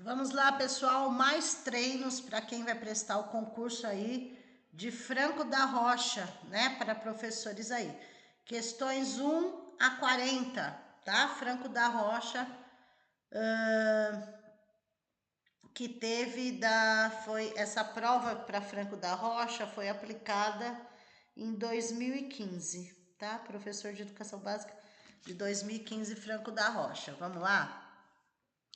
Vamos lá, pessoal, mais treinos para quem vai prestar o concurso aí de Franco da Rocha, né, para professores aí. Questões 1 a 40, tá? Franco da Rocha, que foi essa prova para Franco da Rocha foi aplicada em 2015, tá? Professor de Educação Básica de 2015, Franco da Rocha. Vamos lá?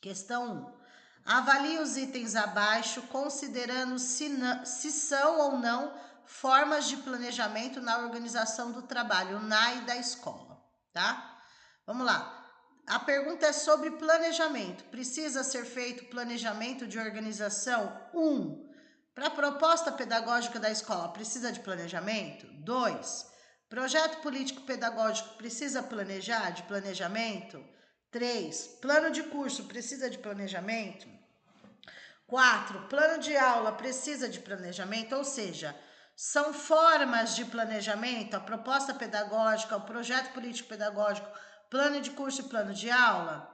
Questão 1. Avalie os itens abaixo, considerando se são ou não formas de planejamento na organização do trabalho, na e da escola, tá? Vamos lá. A pergunta é sobre planejamento. Precisa ser feito planejamento de organização? 1. Para a proposta pedagógica da escola, precisa de planejamento? 2. Projeto político pedagógico precisa planejar, de planejamento? 3. Plano de curso precisa de planejamento? 4. Plano de aula precisa de planejamento, ou seja, são formas de planejamento, a proposta pedagógica, o projeto político pedagógico, plano de curso e plano de aula?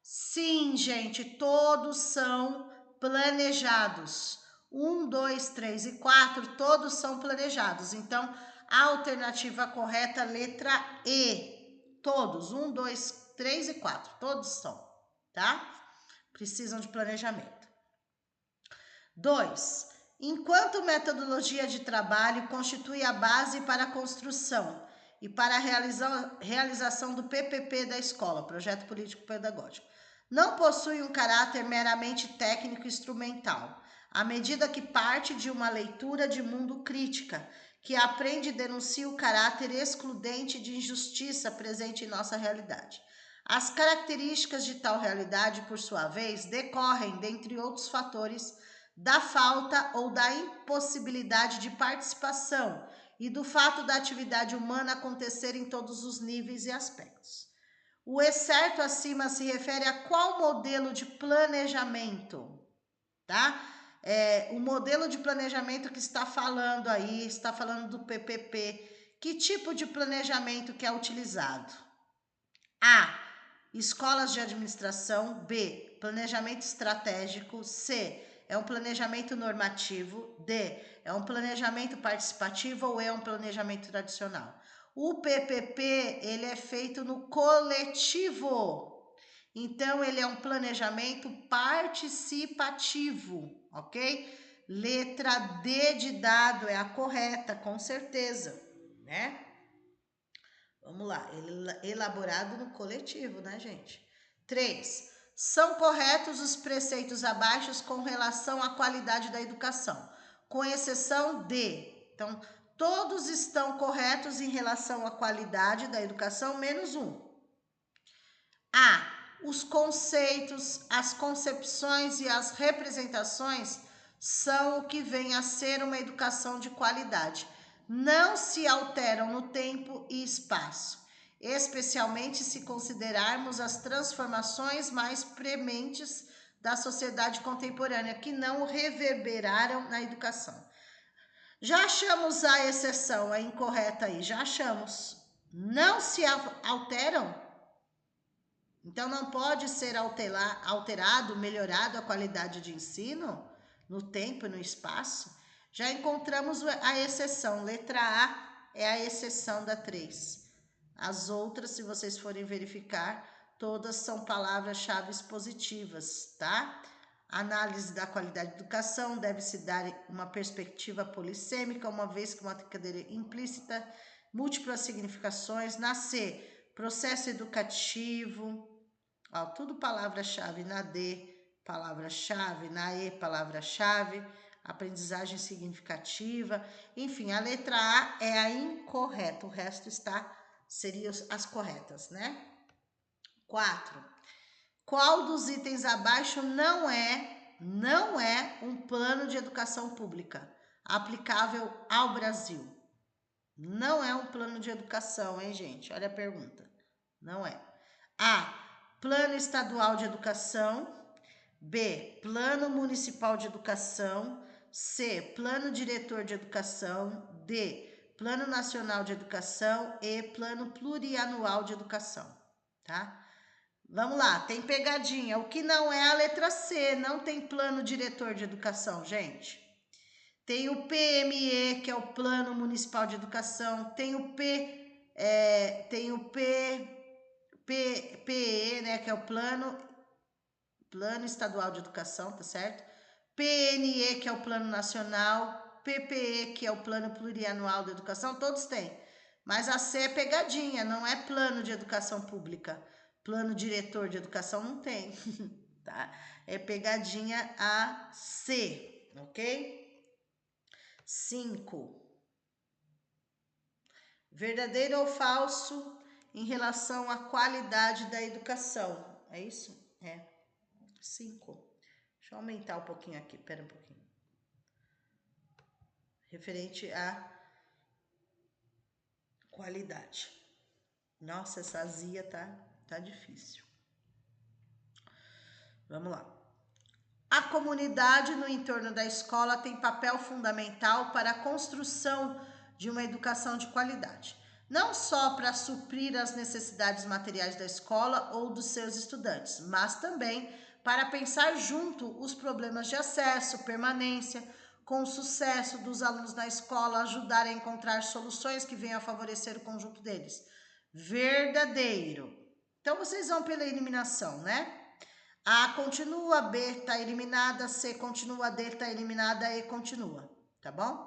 Sim, gente, todos são planejados. 1, 2, 3 e 4, todos são planejados. Então, a alternativa correta, letra E. Todos, 1, 2, 3 e 4, todos são, tá? Precisam de planejamento. 2. Enquanto metodologia de trabalho constitui a base para a construção e para a realização do PPP da escola, Projeto Político Pedagógico, não possui um caráter meramente técnico e instrumental, à medida que parte de uma leitura de mundo crítica, que aprende e denuncia o caráter excludente de injustiça presente em nossa realidade. As características de tal realidade, por sua vez, decorrem, dentre outros fatores, da falta ou da impossibilidade de participação e do fato da atividade humana acontecer em todos os níveis e aspectos. O excerto acima se refere a qual modelo de planejamento, tá? O modelo de planejamento que está falando aí, está falando do PPP. Que tipo de planejamento que é utilizado? A. Escolas de administração. B. Planejamento estratégico. C. É um planejamento normativo. D. É um planejamento participativo ou é um planejamento tradicional? O PPP, ele é feito no coletivo. Então, ele é um planejamento participativo, ok? Letra D de dado é a correta, com certeza, né? Vamos lá, elaborado no coletivo, né, gente? 3. São corretos os preceitos abaixo com relação à qualidade da educação, com exceção de. Então, todos estão corretos em relação à qualidade da educação, menos um. A. Os conceitos, as concepções e as representações são o que vem a ser uma educação de qualidade. Não se alteram no tempo e espaço, especialmente se considerarmos as transformações mais prementes da sociedade contemporânea, que não reverberaram na educação. Já achamos a exceção, a incorreta aí, já achamos. Não se alteram. Então, não pode ser alterado, melhorado a qualidade de ensino no tempo e no espaço. Já encontramos a exceção. Letra A é a exceção da 3. As outras, se vocês forem verificar, todas são palavras-chave positivas, tá? Análise da qualidade da educação deve-se dar uma perspectiva polissêmica, uma vez que uma cadeira implícita, múltiplas significações. Na C, processo educativo. Ó, tudo palavra-chave. Na D, palavra-chave. Na E, palavra-chave. Aprendizagem significativa. Enfim, a letra A é a incorreta. O resto seriam as corretas, né? 4. Qual dos itens abaixo não é um plano de educação pública aplicável ao Brasil? Não é um plano de educação, hein, gente? Olha a pergunta. Não é. A. Plano Estadual de Educação. B. Plano Municipal de Educação. C. Plano Diretor de Educação. D. Plano Nacional de Educação. E. Plano Plurianual de Educação. Tá? Vamos lá, tem pegadinha. O que não é a letra C, não tem plano diretor de educação, gente. Tem o PME, que é o Plano Municipal de Educação. Tem o PE, né, que é o Plano Estadual de Educação, tá certo? PNE, que é o Plano Nacional. PPE, que é o Plano Plurianual de Educação. Todos têm. Mas a C é pegadinha, não é plano de educação pública. Plano diretor de educação não tem, tá? É pegadinha a C, ok? 5. Verdadeiro ou falso em relação à qualidade da educação. É isso? É. 5. Deixa eu aumentar um pouquinho aqui, pera um pouquinho. Referente à qualidade. Nossa, essa azia tá difícil. Vamos lá. A comunidade no entorno da escola tem papel fundamental para a construção de uma educação de qualidade, não só para suprir as necessidades materiais da escola ou dos seus estudantes, mas também para pensar junto os problemas de acesso, permanência, com o sucesso dos alunos na escola, ajudar a encontrar soluções que venham a favorecer o conjunto deles. Verdadeiro. Então vocês vão pela eliminação, né? A continua, B está eliminada, C continua, D está eliminada, E continua, tá bom?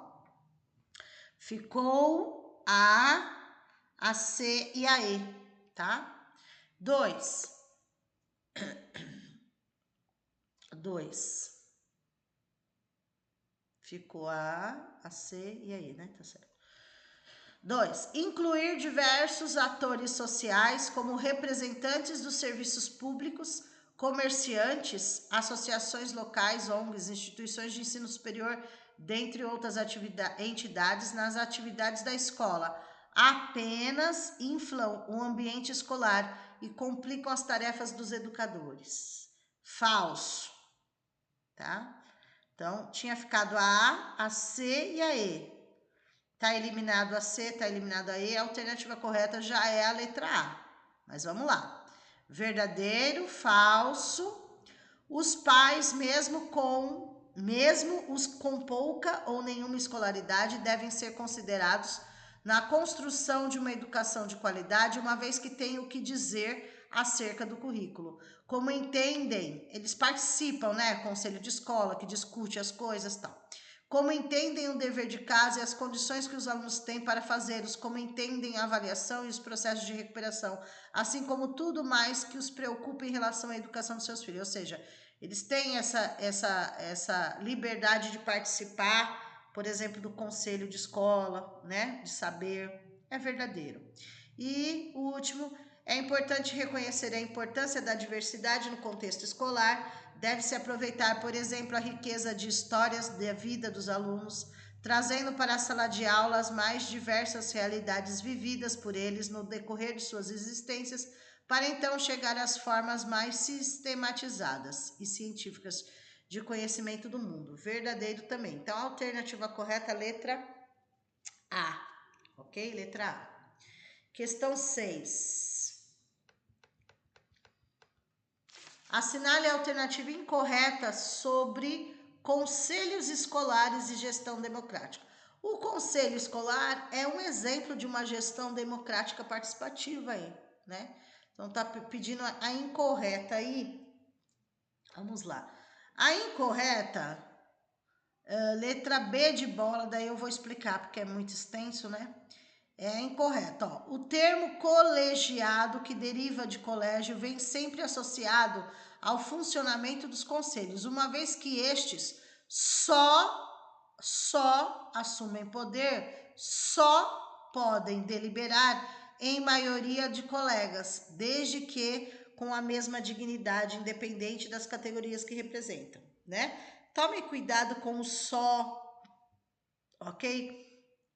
Ficou a C e a E, tá? 2. 2. Ficou a C e a E, né? Tá certo. 2. Incluir diversos atores sociais como representantes dos serviços públicos, comerciantes, associações locais, ONGs, instituições de ensino superior, dentre outras entidades, nas atividades da escola, apenas inflam o ambiente escolar e complicam as tarefas dos educadores. Falso, tá? Então, tinha ficado a C e a E. Tá eliminado a C, tá eliminado a E, a alternativa correta já é a letra A. Mas vamos lá. Verdadeiro, falso. Os pais, mesmo os com pouca ou nenhuma escolaridade, devem ser considerados na construção de uma educação de qualidade, uma vez que têm o que dizer acerca do currículo. Como entendem, eles participam, né? Conselho de escola, que discute as coisas e tal. Como entendem o dever de casa e as condições que os alunos têm para fazê-los, como entendem a avaliação e os processos de recuperação, assim como tudo mais que os preocupa em relação à educação dos seus filhos. Ou seja, eles têm essa liberdade de participar, por exemplo, do conselho de escola, né? De saber. É verdadeiro. E o último, é importante reconhecer a importância da diversidade no contexto escolar. Deve-se aproveitar, por exemplo, a riqueza de histórias da vida dos alunos, trazendo para a sala de aula as mais diversas realidades vividas por eles no decorrer de suas existências, para então chegar às formas mais sistematizadas e científicas de conhecimento do mundo. Verdadeiro também. Então, a alternativa correta, letra A. Ok? Letra A. Questão 6. Assinale a alternativa incorreta sobre conselhos escolares e gestão democrática. O conselho escolar é um exemplo de uma gestão democrática participativa aí, né? Então tá pedindo a incorreta aí. Vamos lá. A incorreta, letra B de bola, daí eu vou explicar porque é muito extenso, né? É incorreto. Ó. O termo colegiado, que deriva de colégio, vem sempre associado ao funcionamento dos conselhos, uma vez que estes só assumem poder, só podem deliberar em maioria de colegas, desde que com a mesma dignidade, independente das categorias que representam, né? Tome cuidado com o só, ok?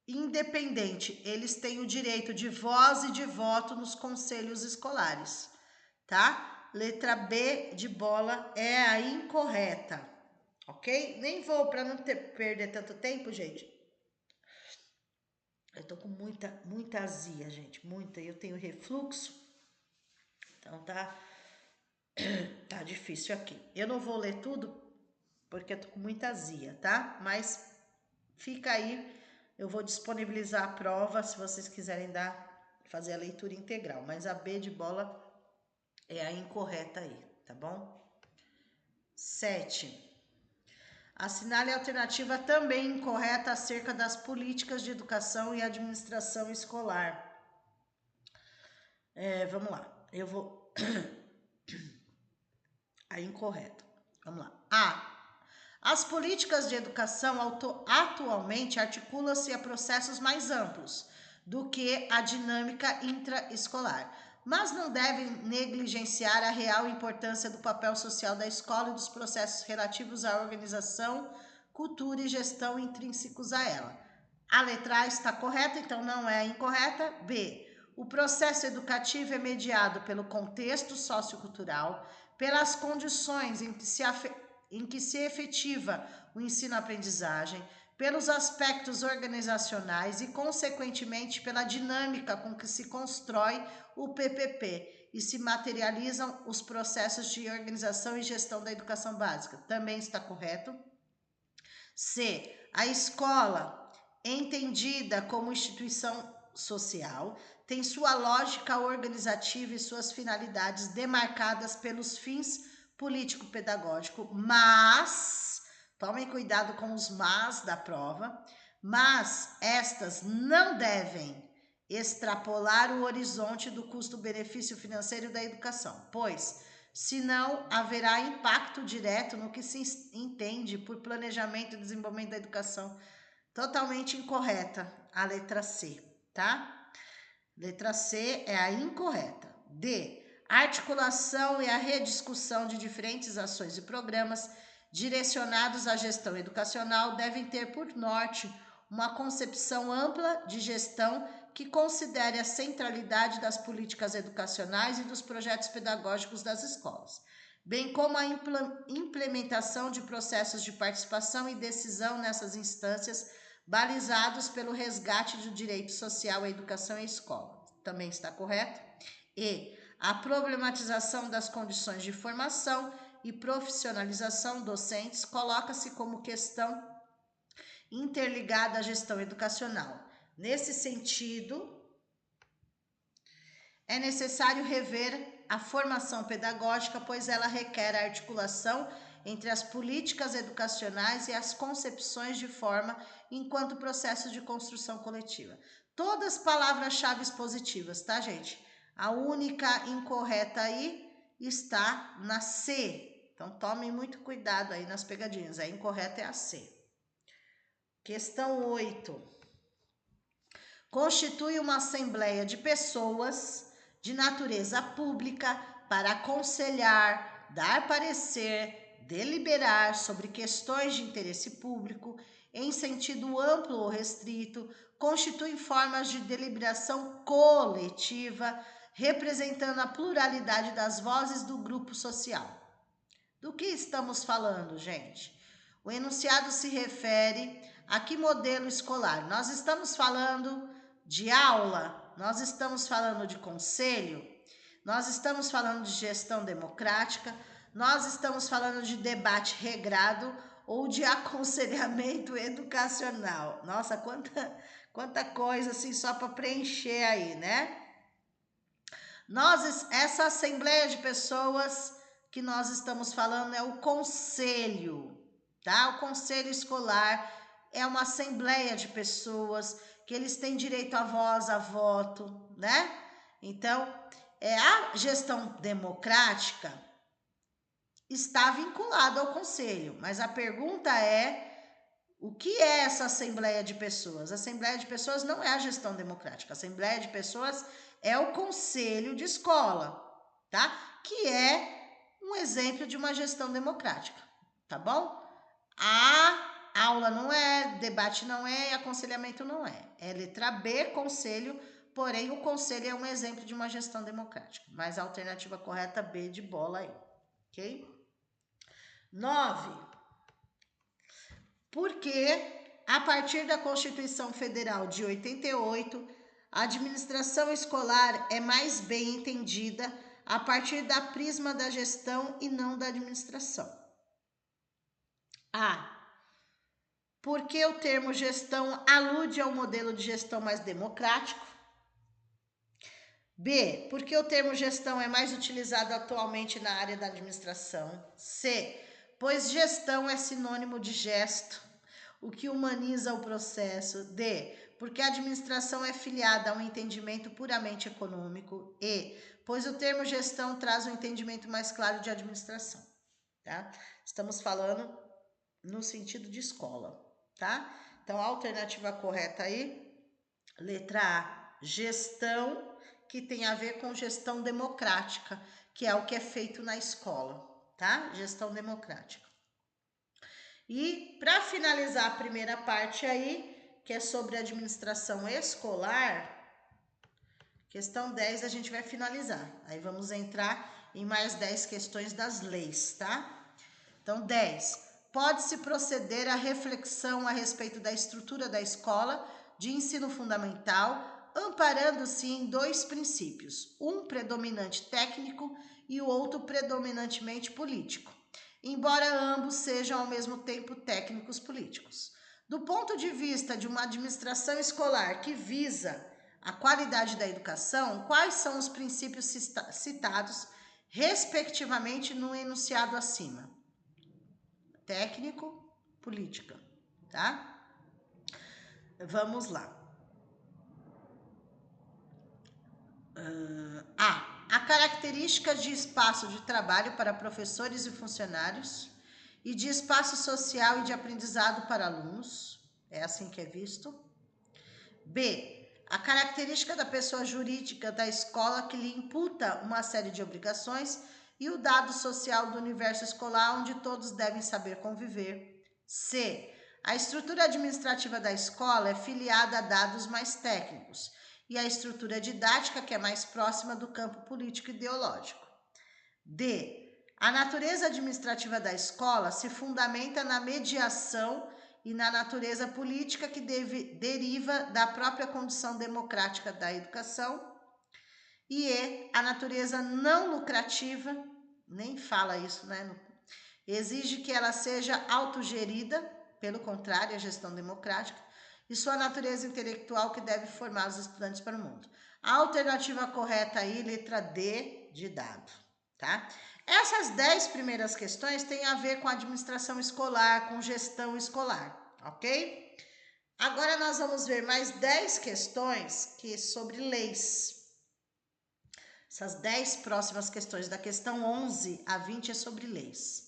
Independente, eles têm o direito de voz e de voto nos conselhos escolares, tá? Letra B de bola é a incorreta, ok? Nem vou para não perder tanto tempo, gente. Eu tô com muita azia, gente, muita. Eu tenho refluxo, então tá Tá difícil aqui. Eu não vou ler tudo porque eu tô com muita azia, tá? Mas fica aí, eu vou disponibilizar a prova se vocês quiserem fazer a leitura integral. Mas a B de bola é a incorreta aí, tá bom? 7. Assinale a alternativa também incorreta acerca das políticas de educação e administração escolar. Vamos lá, eu vou... A incorreta. Vamos lá. A. As políticas de educação atualmente articulam-se a processos mais amplos do que a dinâmica intraescolar, mas não devem negligenciar a real importância do papel social da escola e dos processos relativos à organização, cultura e gestão intrínsecos a ela. A letra A está correta, então não é incorreta. B. O processo educativo é mediado pelo contexto sociocultural, pelas condições em que se efetiva o ensino-aprendizagem, pelos aspectos organizacionais e, consequentemente, pela dinâmica com que se constrói o PPP e se materializam os processos de organização e gestão da educação básica. Também está correto. C. A escola, entendida como instituição social, tem sua lógica organizativa e suas finalidades demarcadas pelos fins político-pedagógico, mas, tomem cuidado com os mas da prova, mas estas não devem extrapolar o horizonte do custo-benefício financeiro da educação, pois, senão haverá impacto direto no que se entende por planejamento e desenvolvimento da educação. Totalmente incorreta a letra C, tá? Letra C é a incorreta. D. A articulação e a rediscussão de diferentes ações e programas direcionados à gestão educacional devem ter por norte uma concepção ampla de gestão que considere a centralidade das políticas educacionais e dos projetos pedagógicos das escolas, bem como a implementação de processos de participação e decisão nessas instâncias, balizados pelo resgate do direito social à educação e à escola. Também está correto? E a problematização das condições de formação e profissionalização docentes coloca-se como questão interligada à gestão educacional. Nesse sentido, é necessário rever a formação pedagógica, pois ela requer a articulação entre as políticas educacionais e as concepções de forma enquanto processo de construção coletiva. Todas palavras-chave positivas, tá, gente? A única incorreta aí está na C. Então, tomem muito cuidado aí nas pegadinhas. A incorreta é a C. Questão 8. Constitui uma assembleia de pessoas de natureza pública para aconselhar, dar parecer, deliberar sobre questões de interesse público em sentido amplo ou restrito, constituem formas de deliberação coletiva, representando a pluralidade das vozes do grupo social. Do que estamos falando, gente? O enunciado se refere a que modelo escolar? Nós estamos falando de aula, nós estamos falando de conselho, nós estamos falando de gestão democrática, nós estamos falando de debate regrado ou de aconselhamento educacional. Nossa, quanta coisa assim só para preencher aí, né? Essa assembleia de pessoas que nós estamos falando é o conselho, tá? O conselho escolar é uma assembleia de pessoas que eles têm direito à voz, a voto, né? Então, a gestão democrática está vinculada ao conselho, mas a pergunta é: o que é essa assembleia de pessoas? A assembleia de pessoas não é a gestão democrática. A assembleia de pessoas é o conselho de escola, tá? Que é um exemplo de uma gestão democrática, tá bom? A aula não é, debate não é e aconselhamento não é. É letra B, conselho, porém o conselho é um exemplo de uma gestão democrática. Mas a alternativa correta B de bola aí, ok? 9. Porque, a partir da Constituição Federal de 88, a administração escolar é mais bem entendida a partir da prisma da gestão e não da administração. A. Porque o termo gestão alude ao modelo de gestão mais democrático. B. Porque o termo gestão é mais utilizado atualmente na área da administração. C. Pois gestão é sinônimo de gesto, o que humaniza o processo. D. Porque a administração é filiada a um entendimento puramente econômico. E. Pois o termo gestão traz um entendimento mais claro de administração. Tá? Estamos falando no sentido de escola, tá? Então, a alternativa correta aí, letra A, gestão, que tem a ver com gestão democrática, que é o que é feito na escola, tá? Gestão democrática. E para finalizar a primeira parte aí, que é sobre administração escolar, questão 10 a gente vai finalizar. Aí vamos entrar em mais 10 questões das leis, tá? Então, 10. Pode-se proceder à reflexão a respeito da estrutura da escola de ensino fundamental, amparando-se em dois princípios, um predominante técnico e o outro predominantemente político, embora ambos sejam ao mesmo tempo técnicos políticos. Do ponto de vista de uma administração escolar que visa a qualidade da educação, quais são os princípios citados, respectivamente, no enunciado acima? Técnico, política, tá? Vamos lá. A características de espaço de trabalho para professores e funcionários e de espaço social e de aprendizado para alunos. É assim que é visto. B. A característica da pessoa jurídica da escola que lhe imputa uma série de obrigações e o dado social do universo escolar onde todos devem saber conviver. C. A estrutura administrativa da escola é filiada a dados mais técnicos e a estrutura didática que é mais próxima do campo político ideológico. D. A natureza administrativa da escola se fundamenta na mediação e na natureza política que deriva da própria condição democrática da educação. E a natureza não lucrativa, nem fala isso, né? Exige que ela seja autogerida, pelo contrário, a gestão democrática, e sua natureza intelectual que deve formar os estudantes para o mundo. A alternativa correta aí, letra D de dado, tá? Essas 10 primeiras questões têm a ver com administração escolar, com gestão escolar, ok? Agora nós vamos ver mais 10 questões que sobre leis. Essas 10 próximas questões, da questão 11 a 20, é sobre leis.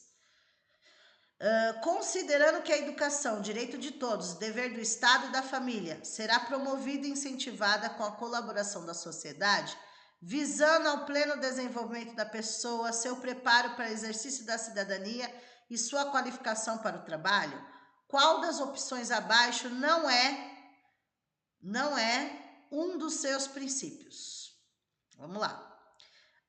Considerando que a educação, direito de todos, dever do Estado e da família, será promovida e incentivada com a colaboração da sociedade, visando ao pleno desenvolvimento da pessoa, seu preparo para exercício da cidadania e sua qualificação para o trabalho, qual das opções abaixo não é um dos seus princípios? Vamos lá.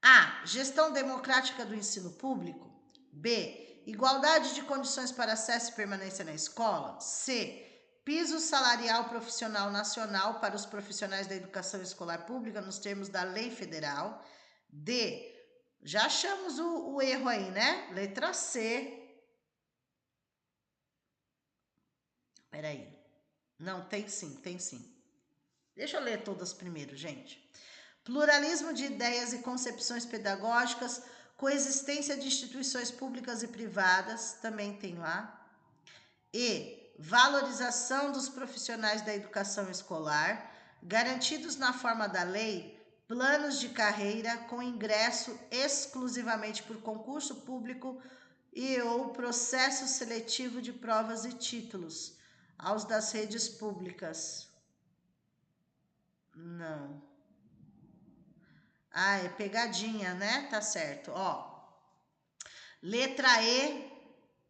A. Gestão democrática do ensino público. B. Igualdade de condições para acesso e permanência na escola. C. Piso salarial profissional nacional para os profissionais da educação escolar pública nos termos da lei federal. D. Já achamos o erro aí, né? Letra C. Peraí. Não, tem sim, tem sim. Deixa eu ler todas primeiro, gente. Pluralismo de ideias e concepções pedagógicas, coexistência de instituições públicas e privadas, também tem lá. E valorização dos profissionais da educação escolar, garantidos na forma da lei, planos de carreira com ingresso exclusivamente por concurso público e ou processo seletivo de provas e títulos aos das redes públicas. Não. Ah, é pegadinha, né? Tá certo. Ó, letra E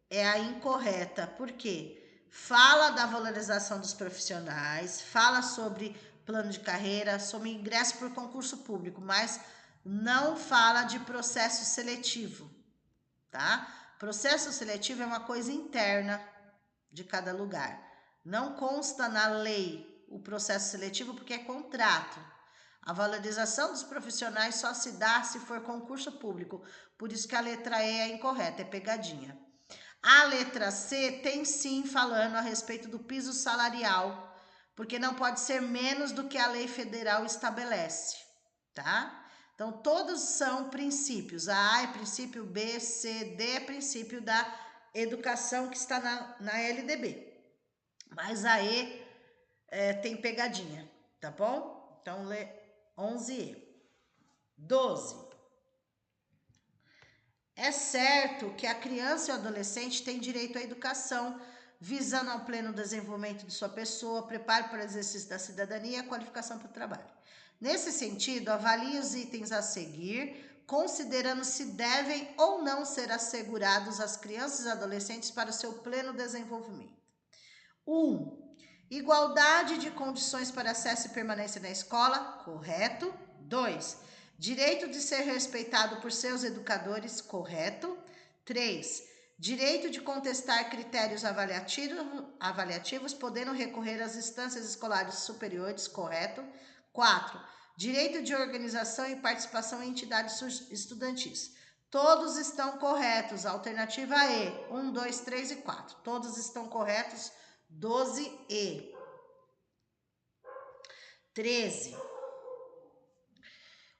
é a incorreta. Por quê? Fala da valorização dos profissionais, fala sobre plano de carreira, sobre ingresso por concurso público, mas não fala de processo seletivo, tá? Processo seletivo é uma coisa interna de cada lugar. Não consta na lei o processo seletivo porque é contrato. A valorização dos profissionais só se dá se for concurso público. Por isso que a letra E é incorreta, é pegadinha. A letra C tem sim falando a respeito do piso salarial, porque não pode ser menos do que a lei federal estabelece, tá? Então, todos são princípios. A é princípio, B, C, D é princípio da educação que está na LDB. Mas a E tem pegadinha, tá bom? Então, lê 11E. 12. É certo que a criança e o adolescente têm direito à educação, visando ao pleno desenvolvimento de sua pessoa, preparo para o exercício da cidadania e a qualificação para o trabalho. Nesse sentido, avalie os itens a seguir, considerando se devem ou não ser assegurados às crianças e adolescentes para o seu pleno desenvolvimento. 1. Igualdade de condições para acesso e permanência na escola, correto. 2. Direito de ser respeitado por seus educadores, correto. 3. Direito de contestar critérios avaliativos, podendo recorrer às instâncias escolares superiores, correto. 4. Direito de organização e participação em entidades estudantis. Todos estão corretos. Alternativa E, 1, 2, 3 e 4. Todos estão corretos. 12E. 13.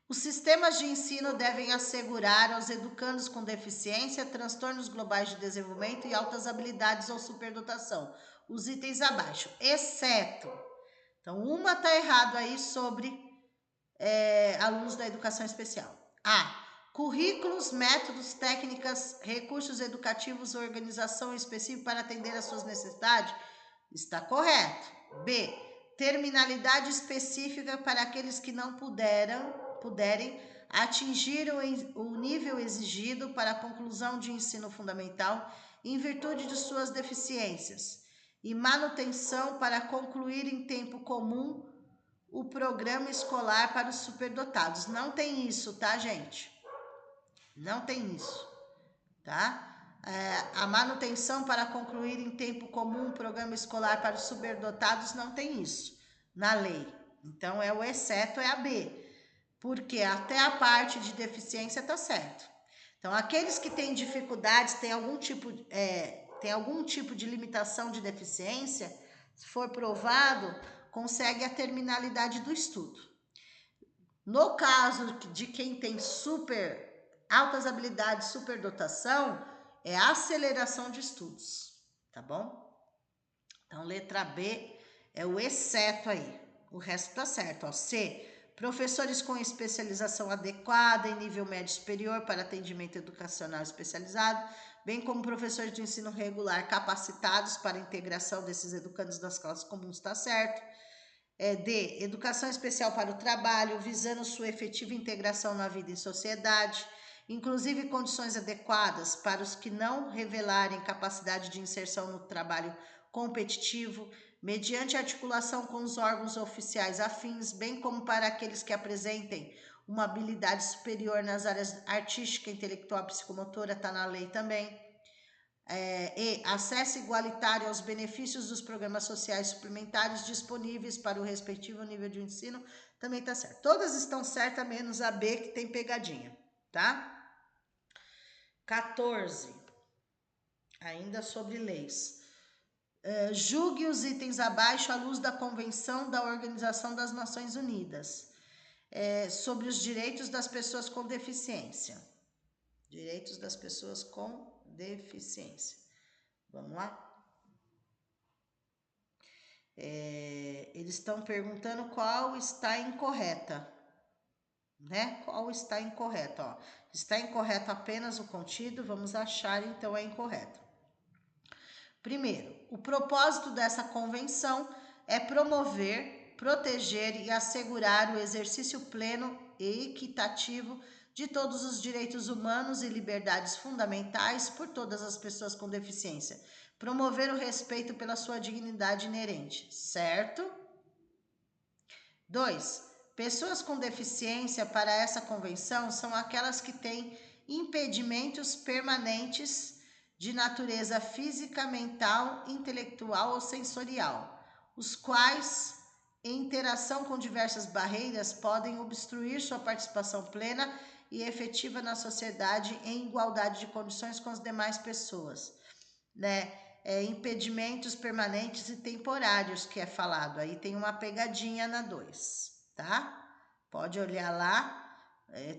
Os sistemas de ensino devem assegurar aos educandos com deficiência, transtornos globais de desenvolvimento e altas habilidades ou superdotação. Os itens abaixo, exceto. Então, uma está errado aí sobre alunos da educação especial. A. Currículos, métodos, técnicas, recursos educativos, organização específica para atender às suas necessidades. Está correto. B. Terminalidade específica para aqueles que não puderem atingir o nível exigido para a conclusão de ensino fundamental em virtude de suas deficiências. E manutenção para concluir em tempo comum o programa escolar para os superdotados. Não tem isso, tá, gente? Não tem isso, tá? A manutenção para concluir em tempo comum o programa escolar para os superdotados não tem isso na lei. Então, o exceto é a B, porque até a parte de deficiência tá certo. Então, aqueles que têm dificuldades, têm algum tipo de limitação de deficiência, se for provado, consegue a terminalidade do estudo. No caso de quem tem altas habilidades, superdotação, é aceleração de estudos, tá bom? Então, letra B é o exceto aí. O resto tá certo, ó. C. Professores com especialização adequada em nível médio superior para atendimento educacional especializado, bem como professores de ensino regular capacitados para a integração desses educandos das classes comuns, tá certo? D. Educação especial para o trabalho, visando sua efetiva integração na vida em sociedade, inclusive condições adequadas para os que não revelarem capacidade de inserção no trabalho competitivo, mediante articulação com os órgãos oficiais afins, bem como para aqueles que apresentem uma habilidade superior nas áreas artística, intelectual, psicomotora, está na lei também. E acesso igualitário aos benefícios dos programas sociais suplementares disponíveis para o respectivo nível de ensino, também está certo. Todas estão certas, menos a B, que tem pegadinha, tá? 14. Ainda sobre leis. Julgue os itens abaixo à luz da Convenção da Organização das Nações Unidas sobre os direitos das pessoas com deficiência. Direitos das pessoas com deficiência. Vamos lá? Eles estão perguntando qual está incorreta, né? Qual está incorreta, ó. Está incorreto apenas o contido, vamos achar então é incorreto. Primeiro, o propósito dessa convenção é promover, proteger e assegurar o exercício pleno e equitativo de todos os direitos humanos e liberdades fundamentais por todas as pessoas com deficiência. Promover o respeito pela sua dignidade inerente, certo? 2. Pessoas com deficiência para essa convenção são aquelas que têm impedimentos permanentes de natureza física, mental, intelectual ou sensorial, os quais em interação com diversas barreiras podem obstruir sua participação plena e efetiva na sociedade em igualdade de condições com as demais pessoas, né? Impedimentos permanentes e temporários que é falado. Aí tem uma pegadinha na 2, tá? Pode olhar lá,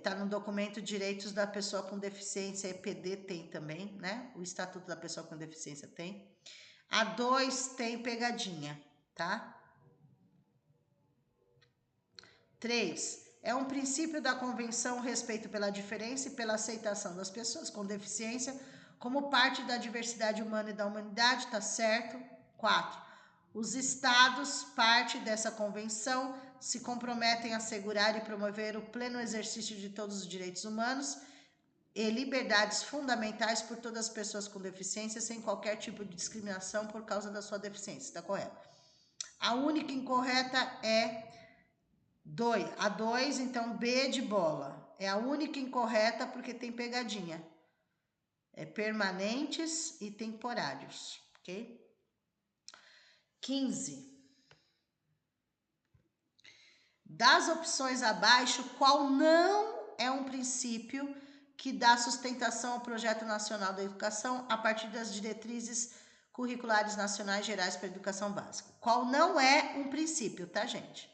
tá no documento Direitos da Pessoa com Deficiência, EPD tem também, né? O Estatuto da Pessoa com Deficiência tem. A 2 tem pegadinha, tá? 3. É um princípio da Convenção o respeito pela diferença e pela aceitação das pessoas com deficiência como parte da diversidade humana e da humanidade, tá certo? 4. Os Estados, parte dessa convenção, se comprometem a assegurar e promover o pleno exercício de todos os direitos humanos e liberdades fundamentais por todas as pessoas com deficiência, sem qualquer tipo de discriminação por causa da sua deficiência, tá correto? A única incorreta é a 2, então B de bola. É a única incorreta porque tem pegadinha. É permanentes e temporários, ok? 15. Das opções abaixo, qual não é um princípio que dá sustentação ao Projeto Nacional da Educação a partir das diretrizes curriculares nacionais gerais para a educação básica? Qual não é um princípio, tá, gente?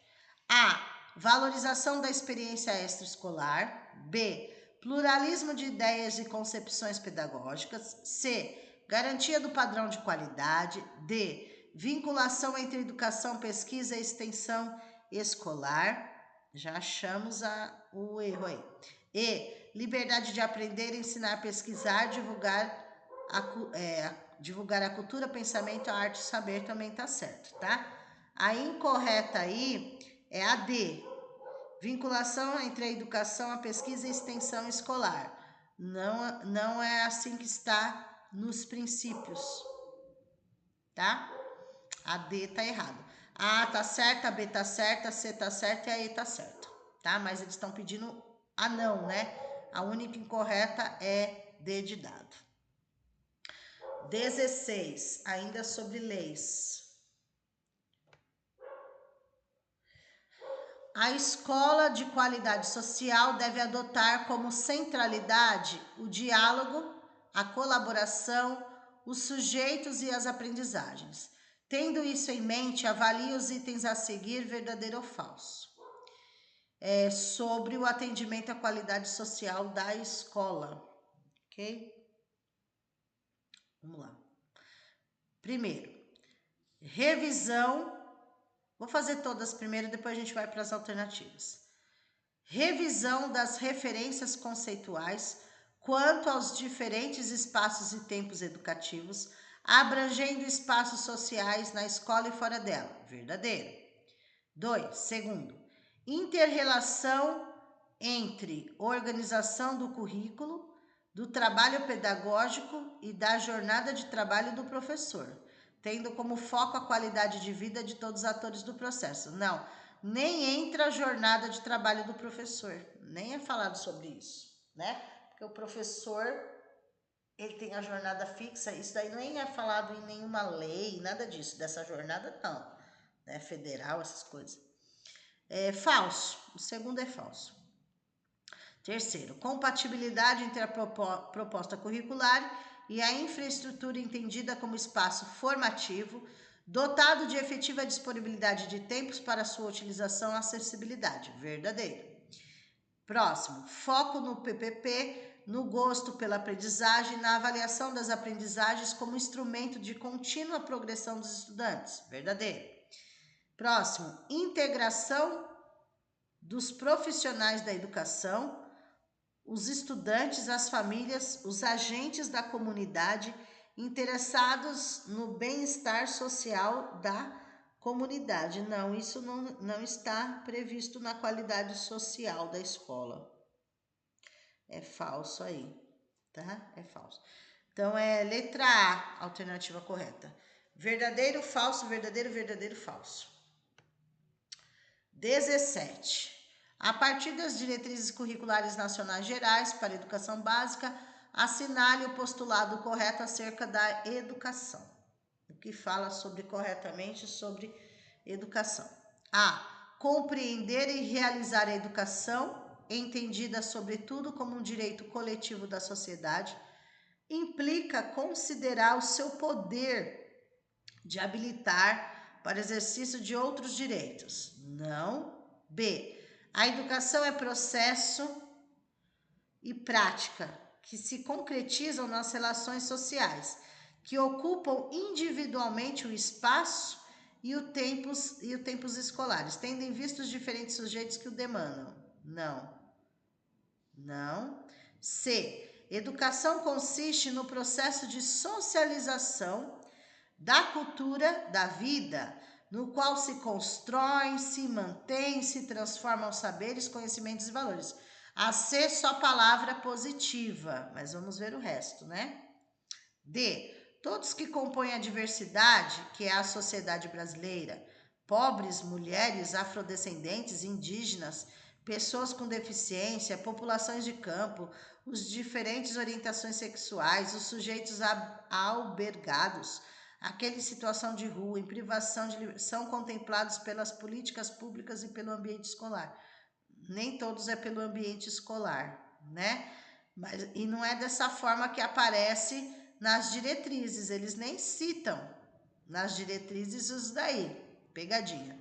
A. Valorização da experiência extraescolar. B. Pluralismo de ideias e concepções pedagógicas. C. Garantia do padrão de qualidade. D. Vinculação entre educação, pesquisa e extensão escolar. Já achamos o erro aí. E. Liberdade de aprender, ensinar, pesquisar, divulgar a cultura, pensamento, a arte e saber também tá certo, tá? A incorreta aí é a D. Vinculação entre a educação, a pesquisa e a extensão escolar. Não é assim que está nos princípios, tá? A D tá errado. A A tá certa, a B tá certa, a C tá certa e a E tá certa, tá? Mas eles estão pedindo a não, né? A única incorreta é D de dado. 16, ainda sobre leis. A escola de qualidade social deve adotar como centralidade o diálogo, a colaboração, os sujeitos e as aprendizagens. Tendo isso em mente, avalie os itens a seguir, verdadeiro ou falso. Sobre o atendimento à qualidade social da escola, ok? Vamos lá. Primeiro, revisão. Vou fazer todas primeiro, depois a gente vai para as alternativas. Revisão das referências conceituais quanto aos diferentes espaços e tempos educativos, abrangendo espaços sociais na escola e fora dela. Verdadeiro. 2. Segundo, inter-relação entre organização do currículo, do trabalho pedagógico e da jornada de trabalho do professor, tendo como foco a qualidade de vida de todos os atores do processo. Não, nem entra a jornada de trabalho do professor, nem é falado sobre isso, né? Porque o professor, ele tem a jornada fixa, isso daí nem é falado em nenhuma lei, nada disso, dessa jornada não, né? Federal, essas coisas. É falso, o segundo é falso. Terceiro, compatibilidade entre a proposta curricular e a infraestrutura entendida como espaço formativo, dotado de efetiva disponibilidade de tempos para sua utilização e acessibilidade. Verdadeiro. Próximo, foco no PPP, no gosto pela aprendizagem, na avaliação das aprendizagens como instrumento de contínua progressão dos estudantes. Verdadeiro. Próximo, integração dos profissionais da educação, os estudantes, as famílias, os agentes da comunidade interessados no bem-estar social da comunidade. Não, isso não está previsto na qualidade social da escola. É falso aí, tá? É falso. Então, é letra A, alternativa correta. Verdadeiro, falso, verdadeiro, verdadeiro, falso. 17. A partir das diretrizes curriculares nacionais gerais para a educação básica, assinale o postulado correto acerca da educação. O que fala corretamente sobre educação. A. Compreender e realizar a educação, entendida sobretudo como um direito coletivo da sociedade, implica considerar o seu poder de habilitar para exercício de outros direitos. Não. B. A educação é processo e prática que se concretizam nas relações sociais, que ocupam individualmente o espaço e o tempos escolares, tendo em vista os diferentes sujeitos que o demandam. Não. Não. C. Educação consiste no processo de socialização da cultura da vida, no qual se constroem, se mantêm, se transformam saberes, conhecimentos e valores. A C, só palavra positiva, mas vamos ver o resto, né? D. Todos que compõem a diversidade, que é a sociedade brasileira, pobres, mulheres, afrodescendentes, indígenas, pessoas com deficiência, populações de campo, os diferentes orientações sexuais, os sujeitos albergados, aqueles em situação de rua, em privação de liberdade, são contemplados pelas políticas públicas e pelo ambiente escolar. Nem todos é pelo ambiente escolar, né? E não é dessa forma que aparece nas diretrizes, eles nem citam nas diretrizes isso daí, pegadinha.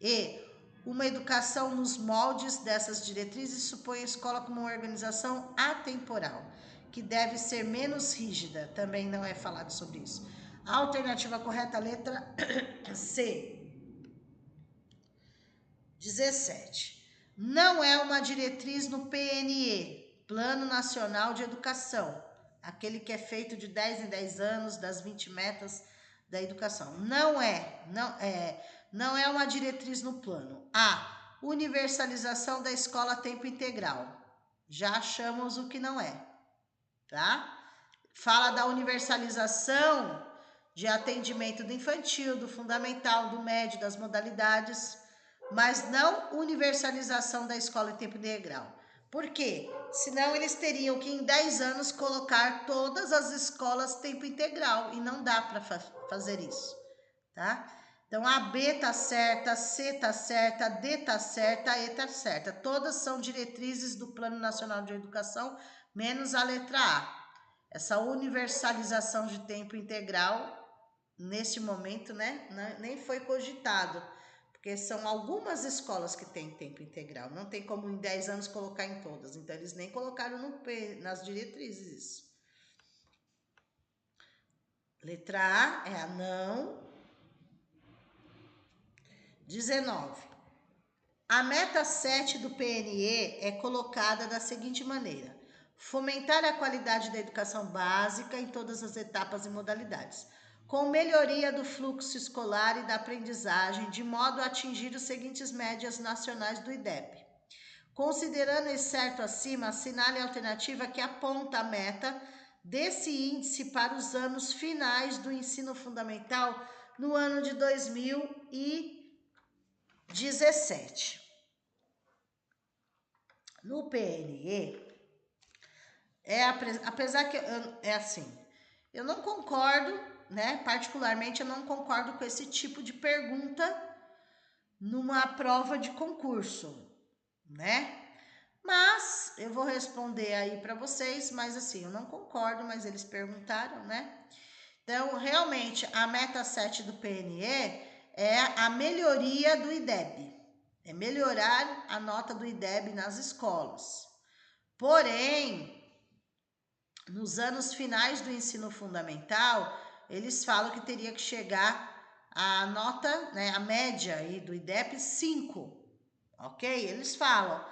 E uma educação nos moldes dessas diretrizes supõe a escola como uma organização atemporal, que deve ser menos rígida, também não é falado sobre isso. A alternativa correta, letra C. 17. Não é uma diretriz no PNE, Plano Nacional de Educação, aquele que é feito de 10 em 10 anos, das 20 metas da educação. Não é uma diretriz no plano. A. Universalização da escola a tempo integral. Já achamos o que não é, tá? Fala da universalização de atendimento do infantil, do fundamental, do médio, das modalidades, mas não universalização da escola em tempo integral. Por quê? Senão eles teriam que em 10 anos colocar todas as escolas tempo integral e não dá para fazer isso, tá? Então a B tá certa, a C tá certa, a D tá certa, a E tá certa. Todas são diretrizes do Plano Nacional de Educação, menos a letra A. Essa universalização de tempo integral, neste momento, né, nem foi cogitado, porque são algumas escolas que têm tempo integral, não tem como em 10 anos colocar em todas, então eles nem colocaram nas diretrizes isso. Letra A é a não. 19. A meta 7 do PNE é colocada da seguinte maneira: fomentar a qualidade da educação básica em todas as etapas e modalidades, com melhoria do fluxo escolar e da aprendizagem, de modo a atingir os seguintes médias nacionais do IDEB. Considerando esse certo acima, assinale a alternativa que aponta a meta desse índice para os anos finais do ensino fundamental no ano de 2017. No PNE, apesar que é assim, eu não concordo, né? Particularmente, eu não concordo com esse tipo de pergunta numa prova de concurso, né? Mas eu vou responder aí para vocês, mas assim, eu não concordo, mas eles perguntaram, né? Então, realmente, a meta 7 do PNE é a melhoria do IDEB. É melhorar a nota do IDEB nas escolas. Porém, nos anos finais do ensino fundamental, eles falam que teria que chegar a nota, né, a média aí do IDEB 5, ok? Eles falam,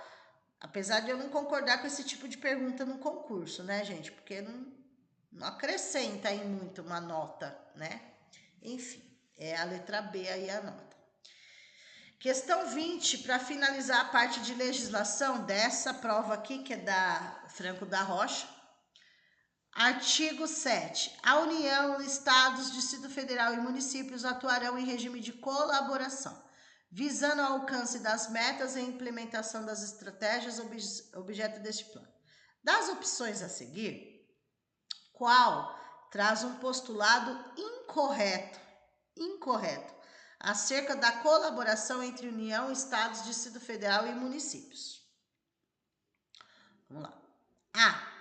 apesar de eu não concordar com esse tipo de pergunta no concurso, né, gente? Porque não acrescenta aí muito uma nota, né? Enfim, é a letra B aí a nota. Questão 20, para finalizar a parte de legislação dessa prova aqui, que é da Franco da Rocha. Artigo 7. A União, Estados, Distrito Federal e municípios atuarão em regime de colaboração, visando o alcance das metas e a implementação das estratégias objeto deste plano. Das opções a seguir, qual traz um postulado incorreto? Incorreto. acerca da colaboração entre União, Estados, Distrito Federal e municípios. Vamos lá. A.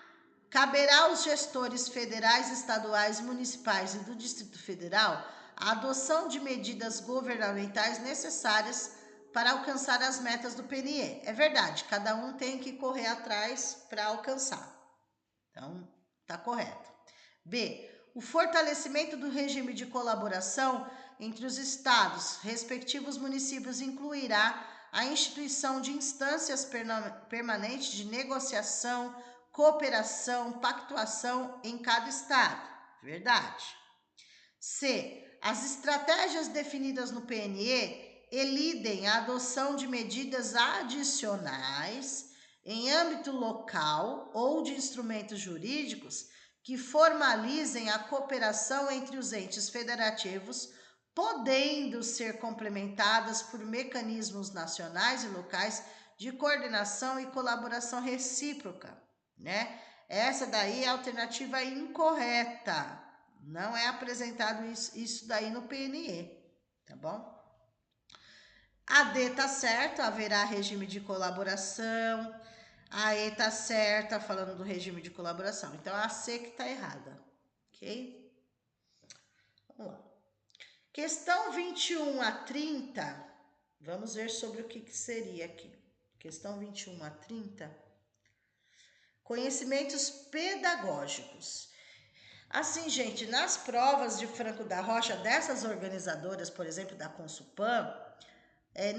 Caberá aos gestores federais, estaduais, municipais e do Distrito Federal a adoção de medidas governamentais necessárias para alcançar as metas do PNE. É verdade, cada um tem que correr atrás para alcançar. Então, tá correto. B. O fortalecimento do regime de colaboração entre os estados, respectivos municípios, incluirá a instituição de instâncias permanentes de negociação, cooperação, pactuação em cada estado. Verdade. C. As estratégias definidas no PNE elidem a adoção de medidas adicionais em âmbito local ou de instrumentos jurídicos que formalizem a cooperação entre os entes federativos, podendo ser complementadas por mecanismos nacionais e locais de coordenação e colaboração recíproca, né? Essa daí é a alternativa incorreta. Não é apresentado isso daí no PNE, tá bom? A D tá certo, haverá regime de colaboração. A E tá certa, falando do regime de colaboração. Então, a C que tá errada, ok? Vamos lá. Questão 21 a 30, vamos ver sobre o que seria aqui. Questão 21 a 30, conhecimentos pedagógicos. Assim, gente, nas provas de Franco da Rocha, dessas organizadoras, por exemplo, da Consulpan,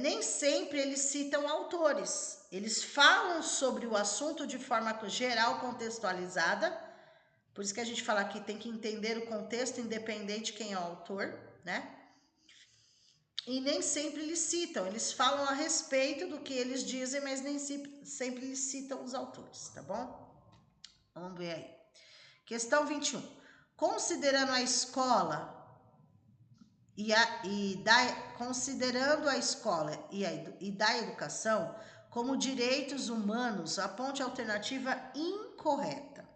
nem sempre eles citam autores. Eles falam sobre o assunto de forma geral, contextualizada. Por isso que a gente fala que tem que entender o contexto, independente de quem é o autor, né? E nem sempre eles citam. Eles falam a respeito do que eles dizem, mas nem sempre eles citam os autores, tá bom? Vamos ver aí. Questão 21. Considerando a escola considerando a escola e da educação como direitos humanos, aponte a alternativa incorreta.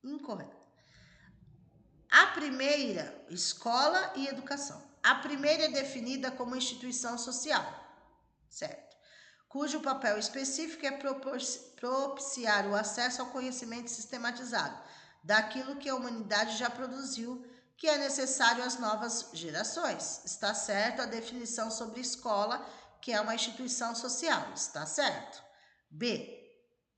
Incorreta. A primeira, escola e educação. A primeira é definida como instituição social, certo? Cujo papel específico é propiciar o acesso ao conhecimento sistematizado daquilo que a humanidade já produziu, que é necessário às novas gerações. Está certo a definição sobre escola, que é uma instituição social. Está certo. B.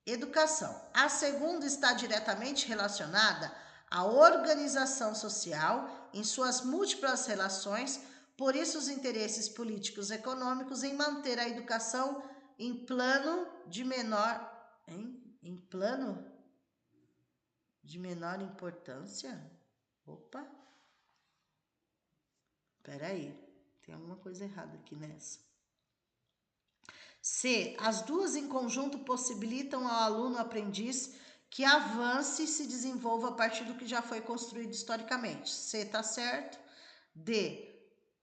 Educação. A segunda está diretamente relacionada à organização social em suas múltiplas relações, por isso os interesses políticos e econômicos em manter a educação em plano de menor... Em plano de menor importância? Opa! Peraí, tem alguma coisa errada aqui nessa. C. As duas em conjunto possibilitam ao aluno aprendiz que avance e se desenvolva a partir do que já foi construído historicamente. C. Tá certo. D.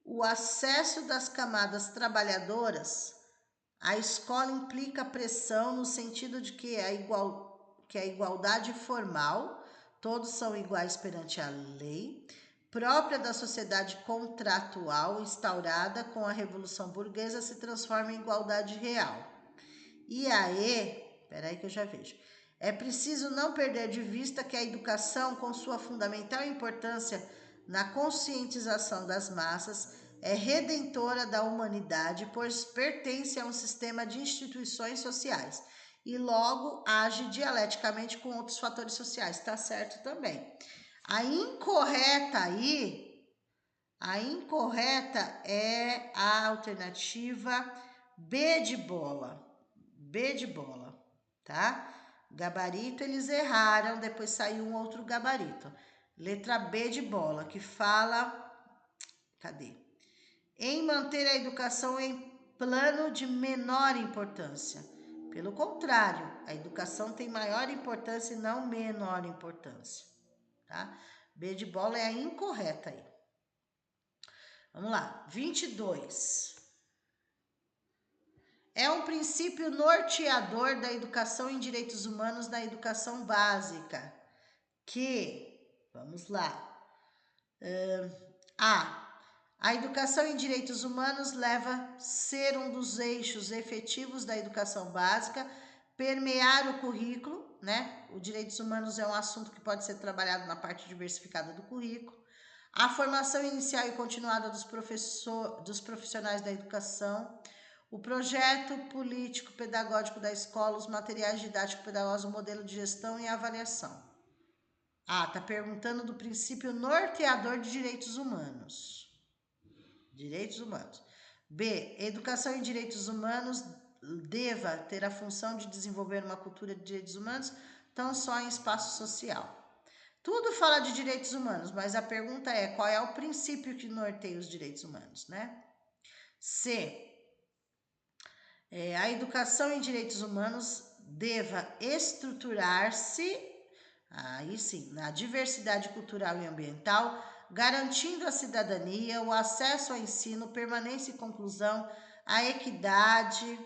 O acesso das camadas trabalhadoras à escola implica pressão no sentido de que a igualdade formal, todos são iguais perante a lei, própria da sociedade contratual instaurada com a Revolução Burguesa, se transforma em igualdade real. E aí, peraí que eu já vejo. É preciso não perder de vista que a educação, com sua fundamental importância na conscientização das massas, é redentora da humanidade, pois pertence a um sistema de instituições sociais e logo age dialeticamente com outros fatores sociais. Está certo também. A incorreta é a alternativa B de bola. B de bola, tá? Gabarito eles erraram, depois saiu um outro gabarito. Letra B de bola, que fala... Cadê? Em manter a educação em plano de menor importância. Pelo contrário, a educação tem maior importância e não menor importância, tá? B de bola é a incorreta aí. Vamos lá, 22. É um princípio norteador da educação em direitos humanos na educação básica que, vamos lá, A educação em direitos humanos leva a ser um dos eixos efetivos da educação básica, permear o currículo, né? O direitos humanos é um assunto que pode ser trabalhado na parte diversificada do currículo. A formação inicial e continuada dos profissionais da educação, o projeto político-pedagógico da escola, os materiais didático-pedagógicos, o modelo de gestão e avaliação. Tá perguntando do princípio norteador de direitos humanos. Direitos humanos. B. Educação em direitos humanos deva ter a função de desenvolver uma cultura de direitos humanos, tão só em espaço social. Tudo fala de direitos humanos, mas a pergunta é qual é o princípio que norteia os direitos humanos, né? C. A educação em direitos humanos deva estruturar-se, aí sim, na diversidade cultural e ambiental, garantindo a cidadania, o acesso ao ensino, permanência e conclusão, a equidade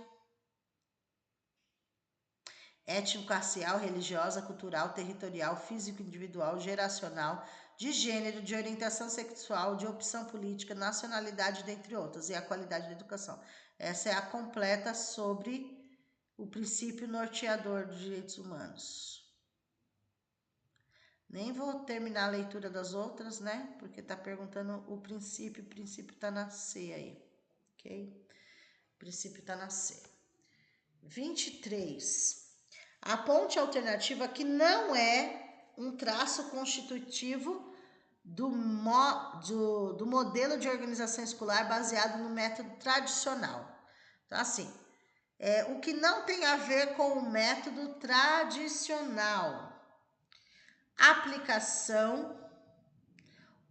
étnico-racial, religiosa, cultural, territorial, físico, individual, geracional, de gênero, de orientação sexual, de opção política, nacionalidade, dentre outras, e a qualidade da educação. Essa é a completa sobre o princípio norteador dos direitos humanos. Nem vou terminar a leitura das outras, né? Porque tá perguntando o princípio tá na C aí, ok? O princípio tá na C. 23. Aponte a alternativa que não é um traço constitutivo do modelo de organização escolar baseado no método tradicional. Então, assim, o que não tem a ver com o método tradicional. Aplicação,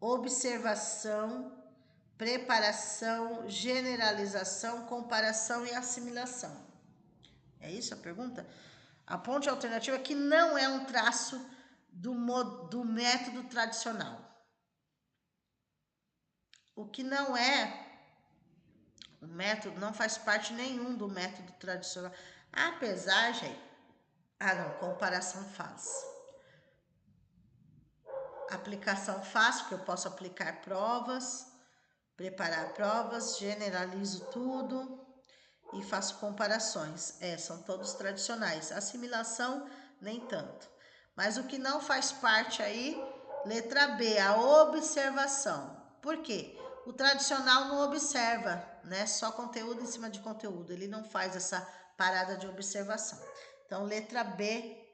observação, preparação, generalização, comparação e assimilação. É isso a pergunta? Aponte a alternativa que não é um traço do método tradicional. O que não é o método, não faz parte nenhum do método tradicional. Apesar, gente, comparação faz. Aplicação faz, porque eu posso aplicar provas, preparar provas, generalizo tudo e faço comparações. São todos tradicionais. Assimilação, nem tanto. Mas o que não faz parte aí, letra B, a observação. Por quê? O tradicional não observa, né? Só conteúdo em cima de conteúdo. Ele não faz essa parada de observação. Então, letra B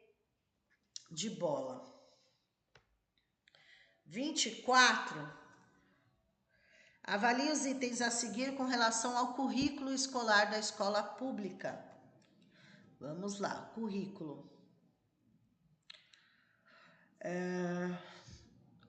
de bola. 24. Avalie os itens a seguir com relação ao currículo escolar da escola pública. Vamos lá, currículo.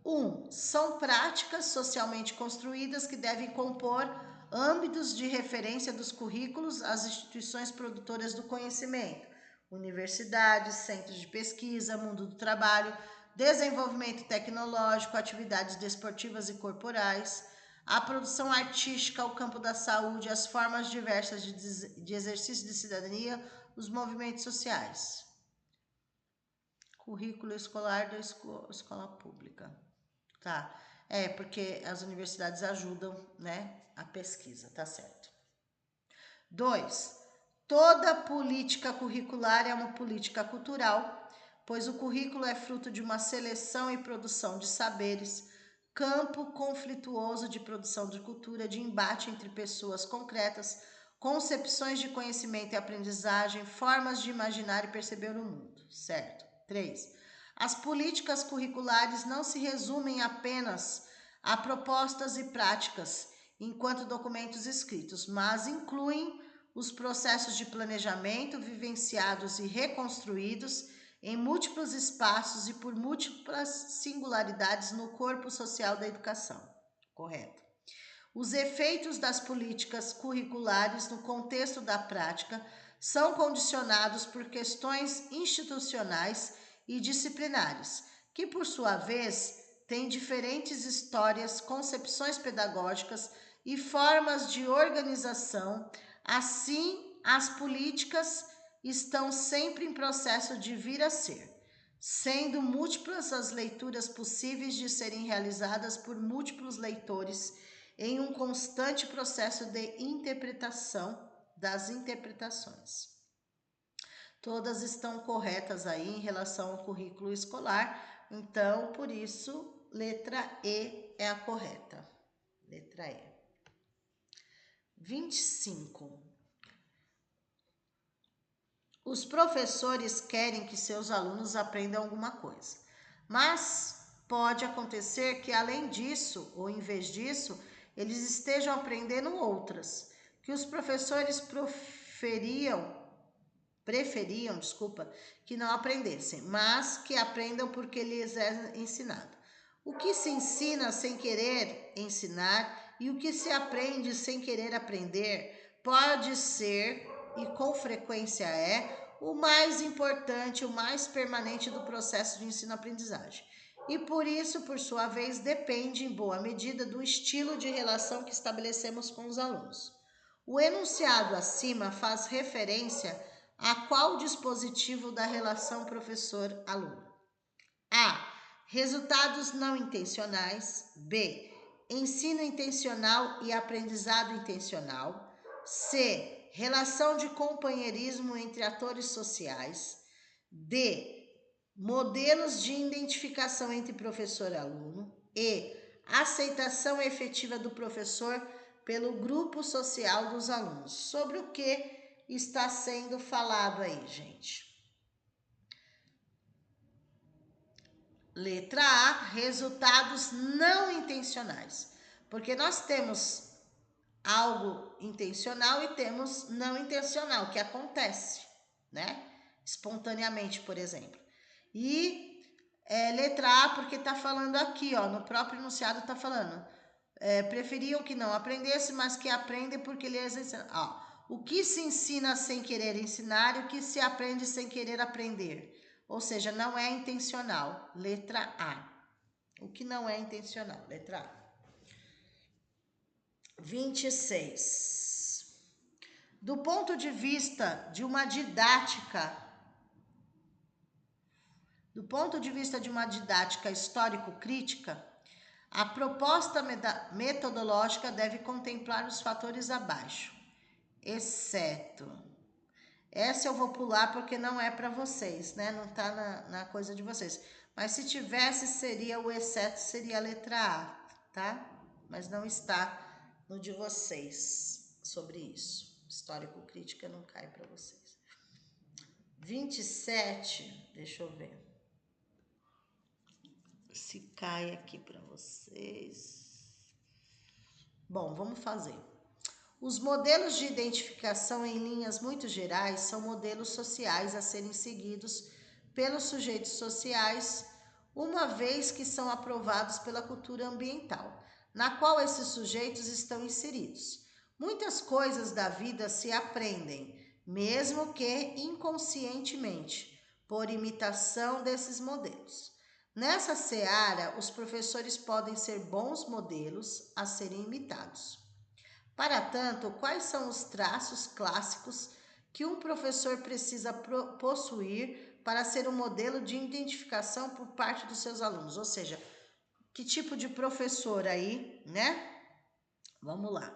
1. São práticas socialmente construídas que devem compor âmbitos de referência dos currículos às instituições produtoras do conhecimento, universidades, centros de pesquisa, mundo do trabalho, desenvolvimento tecnológico, atividades desportivas e corporais, a produção artística, o campo da saúde, as formas diversas de exercício de cidadania, os movimentos sociais. Currículo escolar da escola pública. Tá? Porque as universidades ajudam, né, a pesquisa, tá certo. 2. Toda política curricular é uma política cultural, pois o currículo é fruto de uma seleção e produção de saberes, campo conflituoso de produção de cultura, de embate entre pessoas concretas, concepções de conhecimento e aprendizagem, formas de imaginar e perceber o mundo, certo? 3. As políticas curriculares não se resumem apenas a propostas e práticas enquanto documentos escritos, mas incluem os processos de planejamento vivenciados e reconstruídos em múltiplos espaços e por múltiplas singularidades no corpo social da educação. Correto. Os efeitos das políticas curriculares no contexto da prática são condicionados por questões institucionais e disciplinares, que por sua vez têm diferentes histórias, concepções pedagógicas e formas de organização. Assim, as políticas estão sempre em processo de vir a ser, sendo múltiplas as leituras possíveis de serem realizadas por múltiplos leitores em um constante processo de interpretação das interpretações. Todas estão corretas aí em relação ao currículo escolar, então, por isso, letra E é a correta. Letra E. 25. Os professores querem que seus alunos aprendam alguma coisa, mas pode acontecer que, além disso, ou em vez disso, eles estejam aprendendo outras, que os professores preferiam, que não aprendessem, mas que aprendam porque lhes é ensinado. O que se ensina sem querer ensinar e o que se aprende sem querer aprender pode ser, e com frequência é, o mais importante, o mais permanente do processo de ensino-aprendizagem. E por isso, por sua vez, depende em boa medida do estilo de relação que estabelecemos com os alunos. O enunciado acima faz referência a qual dispositivo da relação professor-aluno? A. Resultados não intencionais. B. Ensino intencional e aprendizado intencional. C. Relação de companheirismo entre atores sociais. D. Modelos de identificação entre professor e aluno. E. Aceitação efetiva do professor pelo grupo social dos alunos. Sobre o que está sendo falado aí, gente? Letra A, resultados não intencionais. Porque nós temos algo intencional e temos não intencional, que acontece, né? Espontaneamente, por exemplo. E letra A, porque está falando aqui, ó, no próprio enunciado está falando. Preferiam que não aprendesse, mas que aprendem porque lhes ensinam. O que se ensina sem querer ensinar e o que se aprende sem querer aprender. Ou seja, não é intencional. Letra A. O que não é intencional. Letra A. 26. Do ponto de vista de uma didática histórico-crítica, a proposta metodológica deve contemplar os fatores abaixo, exceto. Essa eu vou pular porque não é para vocês, né? Não está na coisa de vocês. Mas se tivesse, seria o exceto, seria a letra A, tá? Mas não está no de vocês sobre isso. Histórico-crítica não cai para vocês. 27, deixa eu ver se cai aqui para vocês. Bom, vamos fazer. Os modelos de identificação em linhas muito gerais são modelos sociais a serem seguidos pelos sujeitos sociais, uma vez que são aprovados pela cultura ambiental, na qual esses sujeitos estão inseridos. Muitas coisas da vida se aprendem, mesmo que inconscientemente, por imitação desses modelos. Nessa seara, os professores podem ser bons modelos a serem imitados. Para tanto, quais são os traços clássicos que um professor precisa possuir para ser um modelo de identificação por parte dos seus alunos? Ou seja, que tipo de professor aí, né? Vamos lá.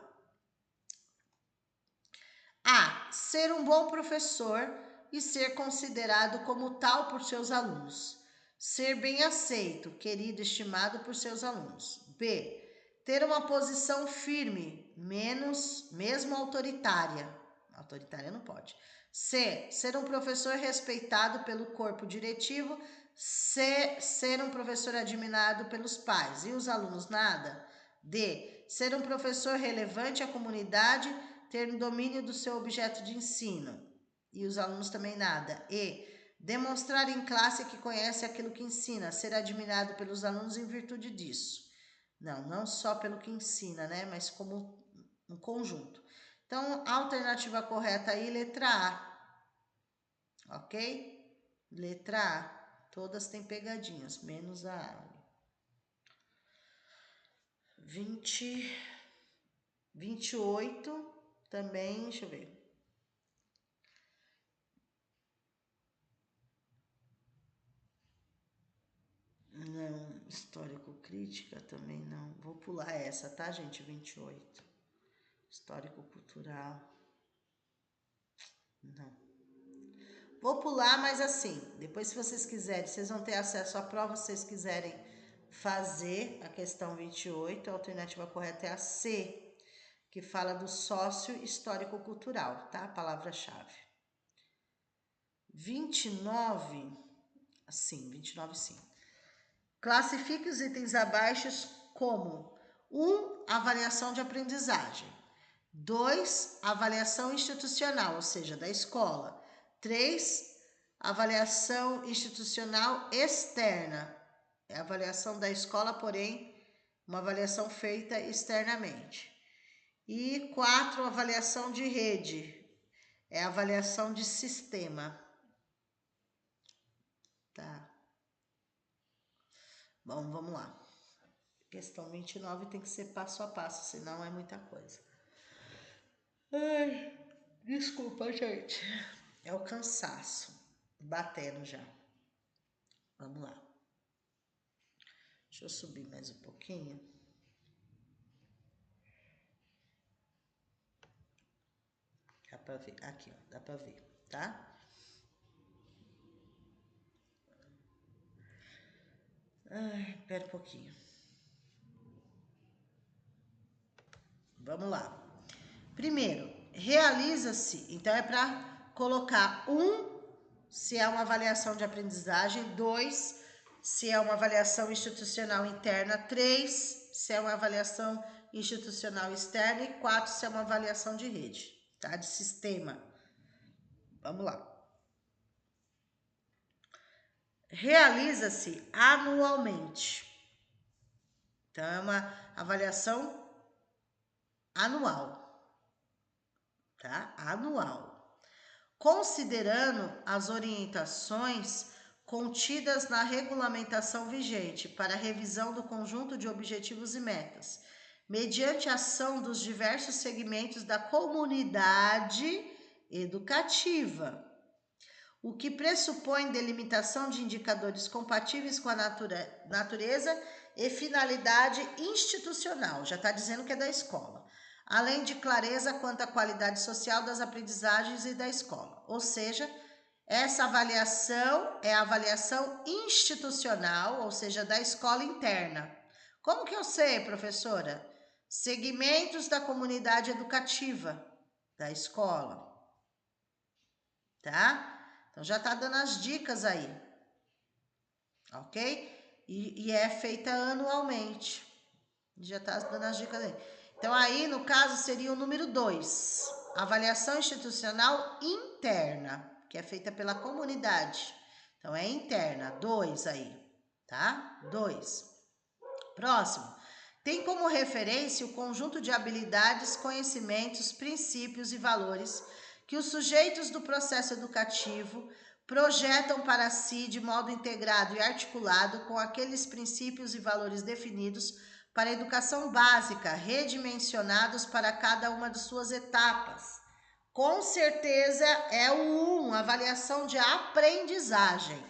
A. Ser um bom professor e ser considerado como tal por seus alunos. Ser bem aceito, querido, estimado por seus alunos. B. Ter uma posição firme, mesmo autoritária. Autoritária não pode. C. Ser um professor respeitado pelo corpo diretivo. C. Ser um professor admirado pelos pais. E os alunos nada? D. Ser um professor relevante à comunidade, ter domínio do seu objeto de ensino. E os alunos também nada. E. Demonstrar em classe que conhece aquilo que ensina, ser admirado pelos alunos em virtude disso. Não só pelo que ensina, né? Mas como um conjunto. Então, a alternativa correta aí, letra A. Ok? Letra A. Todas têm pegadinhas, menos a árvore. 28 também, deixa eu ver. Não, histórico-crítica também não. Vou pular essa, tá, gente? 28. Histórico-cultural. Não. Vou pular, mas assim, depois se vocês quiserem, vocês vão ter acesso à prova, se vocês quiserem fazer a questão 28, a alternativa correta é a C, que fala do sócio histórico-cultural, tá? Palavra-chave. 29, sim, 29 sim. Classifique os itens abaixo como 1. Avaliação de aprendizagem. 2. Avaliação institucional, ou seja, da escola. 3. Avaliação institucional externa. É a avaliação da escola, porém, uma avaliação feita externamente. E 4. Avaliação de rede. É a avaliação de sistema. Tá. Bom, vamos lá. Questão 29 tem que ser passo a passo, senão é muita coisa. Ai, desculpa, gente. É o cansaço batendo já. Vamos lá. Deixa eu subir mais um pouquinho. Dá pra ver. Aqui, ó. Dá pra ver, tá? Ai, pera um pouquinho. Vamos lá. Primeiro, realiza-se. Então, é para colocar 1, se é uma avaliação de aprendizagem. 2, se é uma avaliação institucional interna. 3, se é uma avaliação institucional externa. E 4, se é uma avaliação de rede, tá? De sistema. Vamos lá. Realiza-se anualmente. Então, é uma avaliação anual, tá? Anual. Considerando as orientações contidas na regulamentação vigente para a revisão do conjunto de objetivos e metas, mediante a ação dos diversos segmentos da comunidade educativa, o que pressupõe delimitação de indicadores compatíveis com a natureza e finalidade institucional, já está dizendo que é da escola, além de clareza quanto à qualidade social das aprendizagens e da escola. Ou seja, essa avaliação é a avaliação institucional, ou seja, da escola interna. Como que eu sei, professora? Segmentos da comunidade educativa da escola, tá? Então, já está dando as dicas aí, ok? E é feita anualmente. Já está dando as dicas aí. Então, aí, no caso, seria o número 2. Avaliação institucional interna, que é feita pela comunidade. Então, é interna. 2 aí, tá? 2. Próximo. Tem como referência o conjunto de habilidades, conhecimentos, princípios e valores que os sujeitos do processo educativo projetam para si de modo integrado e articulado com aqueles princípios e valores definidos para a educação básica, redimensionados para cada uma de suas etapas. Com certeza é o 1, avaliação de aprendizagem,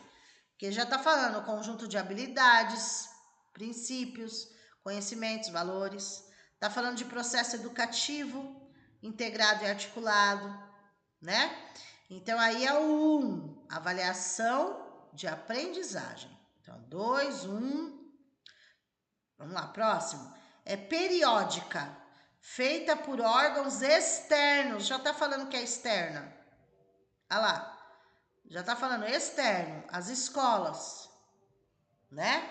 que já está falando o conjunto de habilidades, princípios, conhecimentos, valores. Está falando de processo educativo integrado e articulado, né? Então, aí é o 1, avaliação de aprendizagem. Então, 2, 1. Vamos lá, próximo. É periódica, feita por órgãos externos. Já está falando que é externa. Olha lá. Já está falando externo, as escolas, né?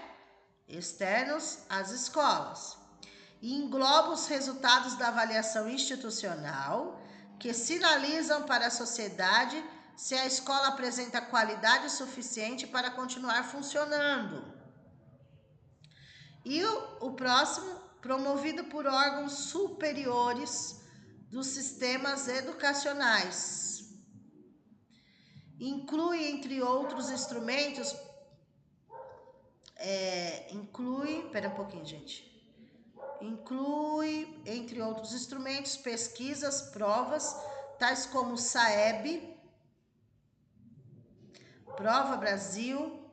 Externos às escolas. E engloba os resultados da avaliação institucional que sinalizam para a sociedade se a escola apresenta qualidade suficiente para continuar funcionando. E o próximo, promovido por órgãos superiores dos sistemas educacionais. Inclui, entre outros instrumentos, Pera um pouquinho, gente. Inclui, entre outros instrumentos, pesquisas, provas, tais como o SAEB, Prova Brasil,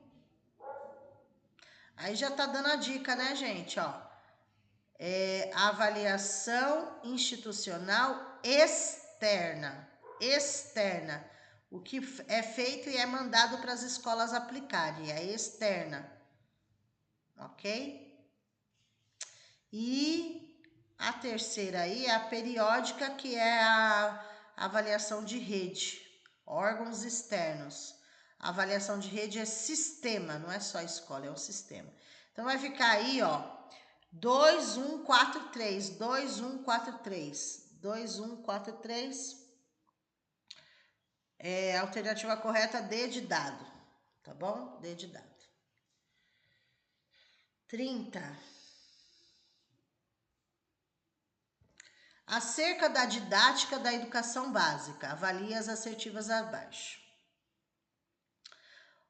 Aí já tá dando a dica, né, gente? Ó, avaliação institucional externa. Externa. O que é feito e é mandado para as escolas aplicarem. É externa. Ok? E a terceira aí é a periódica, que é a avaliação de rede. Órgãos externos. A avaliação de rede é sistema, não é só escola, é um sistema. Então vai ficar aí, ó, 2, 1, 4, 3. 2, 1, 4, 3. 2, 1, 4, 3. A alternativa correta, D de dado. Tá bom? D de dado. 30. Acerca da didática da educação básica, avalie as assertivas abaixo.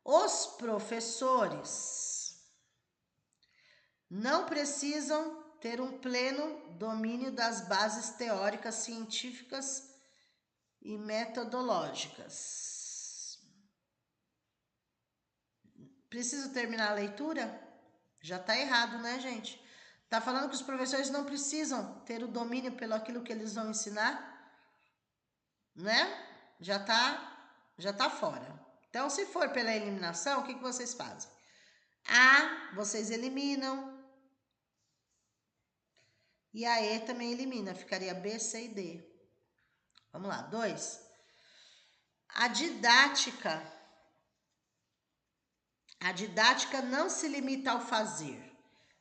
Os professores não precisam ter um pleno domínio das bases teóricas, científicas e metodológicas. Preciso terminar a leitura? Já tá errado, né, gente? Tá falando que os professores não precisam ter o domínio pelo aquilo que eles vão ensinar, né? Já tá fora. Então, se for pela eliminação, o que vocês fazem? A, vocês eliminam. E a E também elimina. Ficaria B, C e D. Vamos lá. 2. A didática não se limita ao fazer.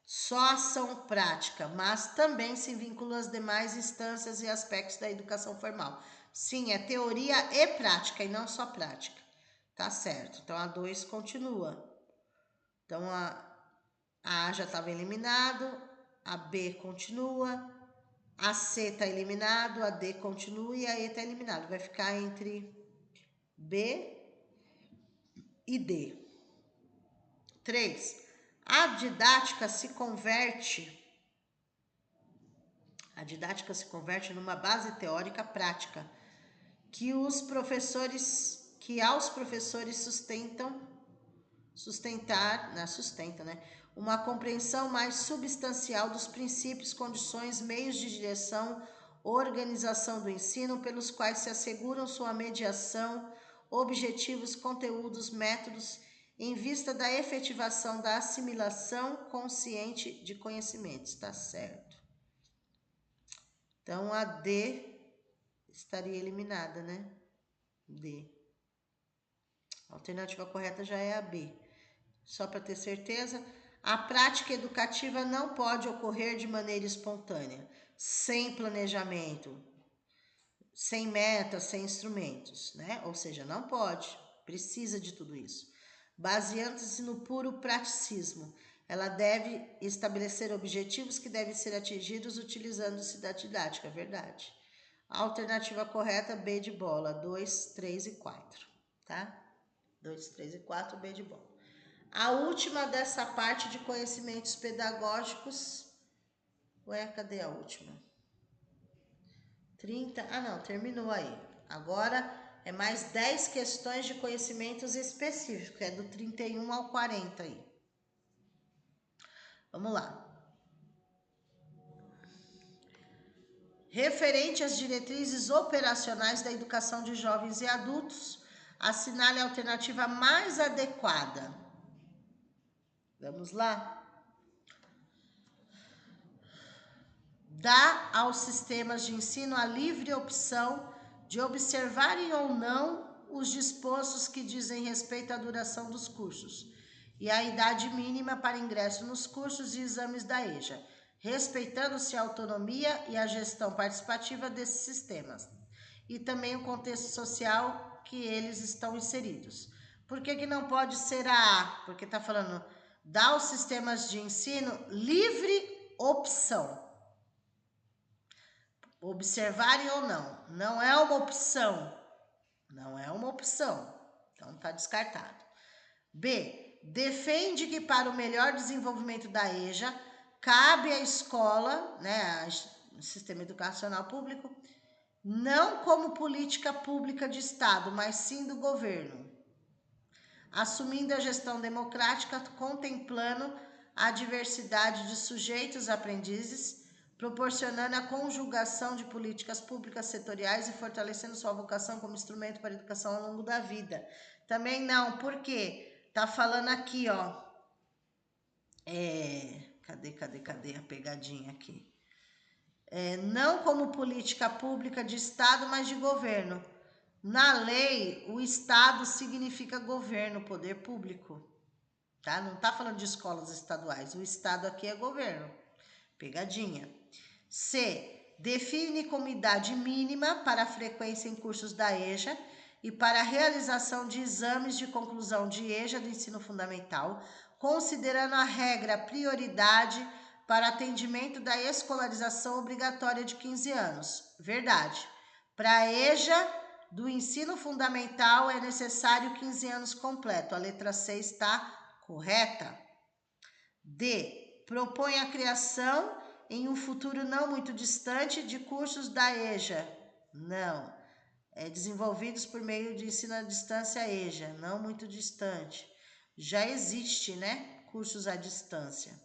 Só ação prática, mas também se vincula às demais instâncias e aspectos da educação formal. Sim, é teoria e prática, e não só prática. Tá certo. Então, a 2 continua. Então, a A já estava eliminado, a B continua, a C está eliminado, a D continua e a E está eliminado. Vai ficar entre B e D. 3. A didática se converte numa base teórica prática que aos professores sustentar, uma compreensão mais substancial dos princípios, condições, meios de direção, organização do ensino, pelos quais se asseguram sua mediação, objetivos, conteúdos, métodos, em vista da efetivação da assimilação consciente de conhecimentos. Tá certo. Então, a D estaria eliminada, né? D. A alternativa correta já é a B. Só para ter certeza, a prática educativa não pode ocorrer de maneira espontânea, sem planejamento, sem metas, sem instrumentos, né? Ou seja, não pode, precisa de tudo isso. Baseando-se no puro praticismo, ela deve estabelecer objetivos que devem ser atingidos utilizando-se da didática, verdade. A alternativa correta, B de bola, 2, 3 e 4, tá? 2, 3 e 4, B de bola. A última dessa parte de conhecimentos pedagógicos. Ué, cadê a última? 30. Ah, não, terminou aí. Agora é mais 10 questões de conhecimentos específicos, é do 31 ao 40 aí. Vamos lá. Referente às diretrizes operacionais da educação de jovens e adultos, assinale a alternativa mais adequada. Vamos lá? Dá aos sistemas de ensino a livre opção de observarem ou não os dispostos que dizem respeito à duração dos cursos e à idade mínima para ingresso nos cursos e exames da EJA, respeitando-se a autonomia e a gestão participativa desses sistemas e também o contexto social que eles estão inseridos. Por que não pode ser a A? Porque está falando, dá aos sistemas de ensino livre opção. Observarem ou não. Não é uma opção. Não é uma opção. Então, está descartado. B. Defende que para o melhor desenvolvimento da EJA, cabe à escola, né, ao sistema educacional público, não como política pública de Estado, mas sim do governo, assumindo a gestão democrática, contemplando a diversidade de sujeitos aprendizes, proporcionando a conjugação de políticas públicas setoriais e fortalecendo sua vocação como instrumento para a educação ao longo da vida. Também não, por quê? Tá falando aqui, ó. Cadê a pegadinha aqui? Não como política pública de Estado, mas de governo. Na lei, o Estado significa governo, poder público. Tá? Não tá falando de escolas estaduais. O Estado aqui é governo. Pegadinha. C. Define como idade mínima para a frequência em cursos da EJA e para a realização de exames de conclusão de EJA do ensino fundamental, considerando a regra prioridade para atendimento da escolarização obrigatória de 15 anos. Verdade. Para a EJA do ensino fundamental é necessário 15 anos completo. A letra C está correta. D. Propõe a criação, em um futuro não muito distante, de cursos da EJA. Não. Desenvolvidos por meio de ensino à distância EJA, não muito distante. Já existe, né? Cursos à distância.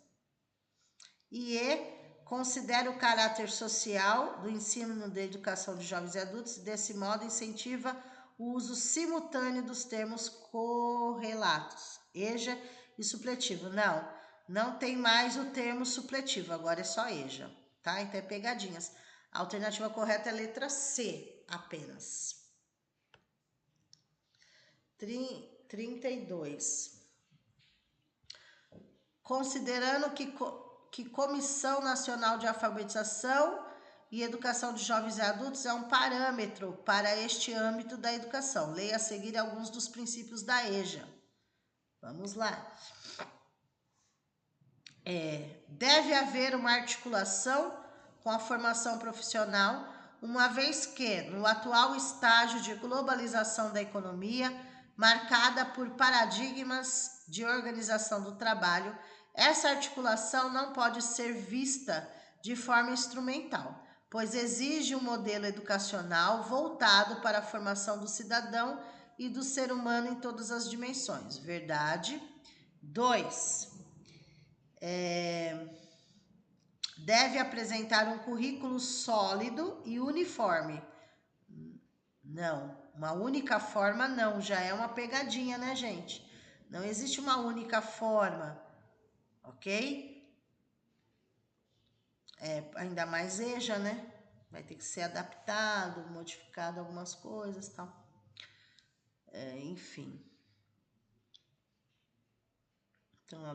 E E. Considera o caráter social do ensino da educação de jovens e adultos e, desse modo, incentiva o uso simultâneo dos termos correlatos, EJA e supletivo. Não tem mais o termo supletivo, agora é só EJA, tá? Então é pegadinhas. A alternativa correta é a letra C, apenas. 32. Considerando que Comissão Nacional de Alfabetização e Educação de Jovens e Adultos é um parâmetro para este âmbito da educação. Leia a seguir alguns dos princípios da EJA. Vamos lá. Deve haver uma articulação com a formação profissional, uma vez que, no atual estágio de globalização da economia, marcada por paradigmas de organização do trabalho, essa articulação não pode ser vista de forma instrumental, pois exige um modelo educacional voltado para a formação do cidadão e do ser humano em todas as dimensões. Verdade. 2. Deve apresentar um currículo sólido e uniforme. Não, uma única forma não, já é uma pegadinha, né, gente? Não existe uma única forma, ok? Ainda mais EJA, né? Vai ter que ser adaptado, modificado algumas coisas e tal. Enfim. Então, a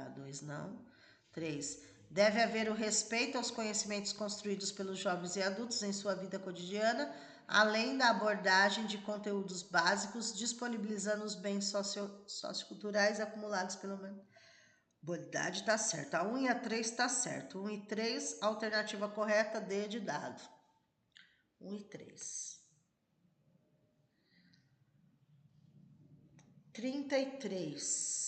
2 não. 3. Deve haver o respeito aos conhecimentos construídos pelos jovens e adultos em sua vida cotidiana, além da abordagem de conteúdos básicos, disponibilizando os bens socioculturais acumulados pelo menos. Verdade, está certo. A 1 e a 3 está certo. 1 e 3, alternativa correta, D de dado. 1 e 3. 33.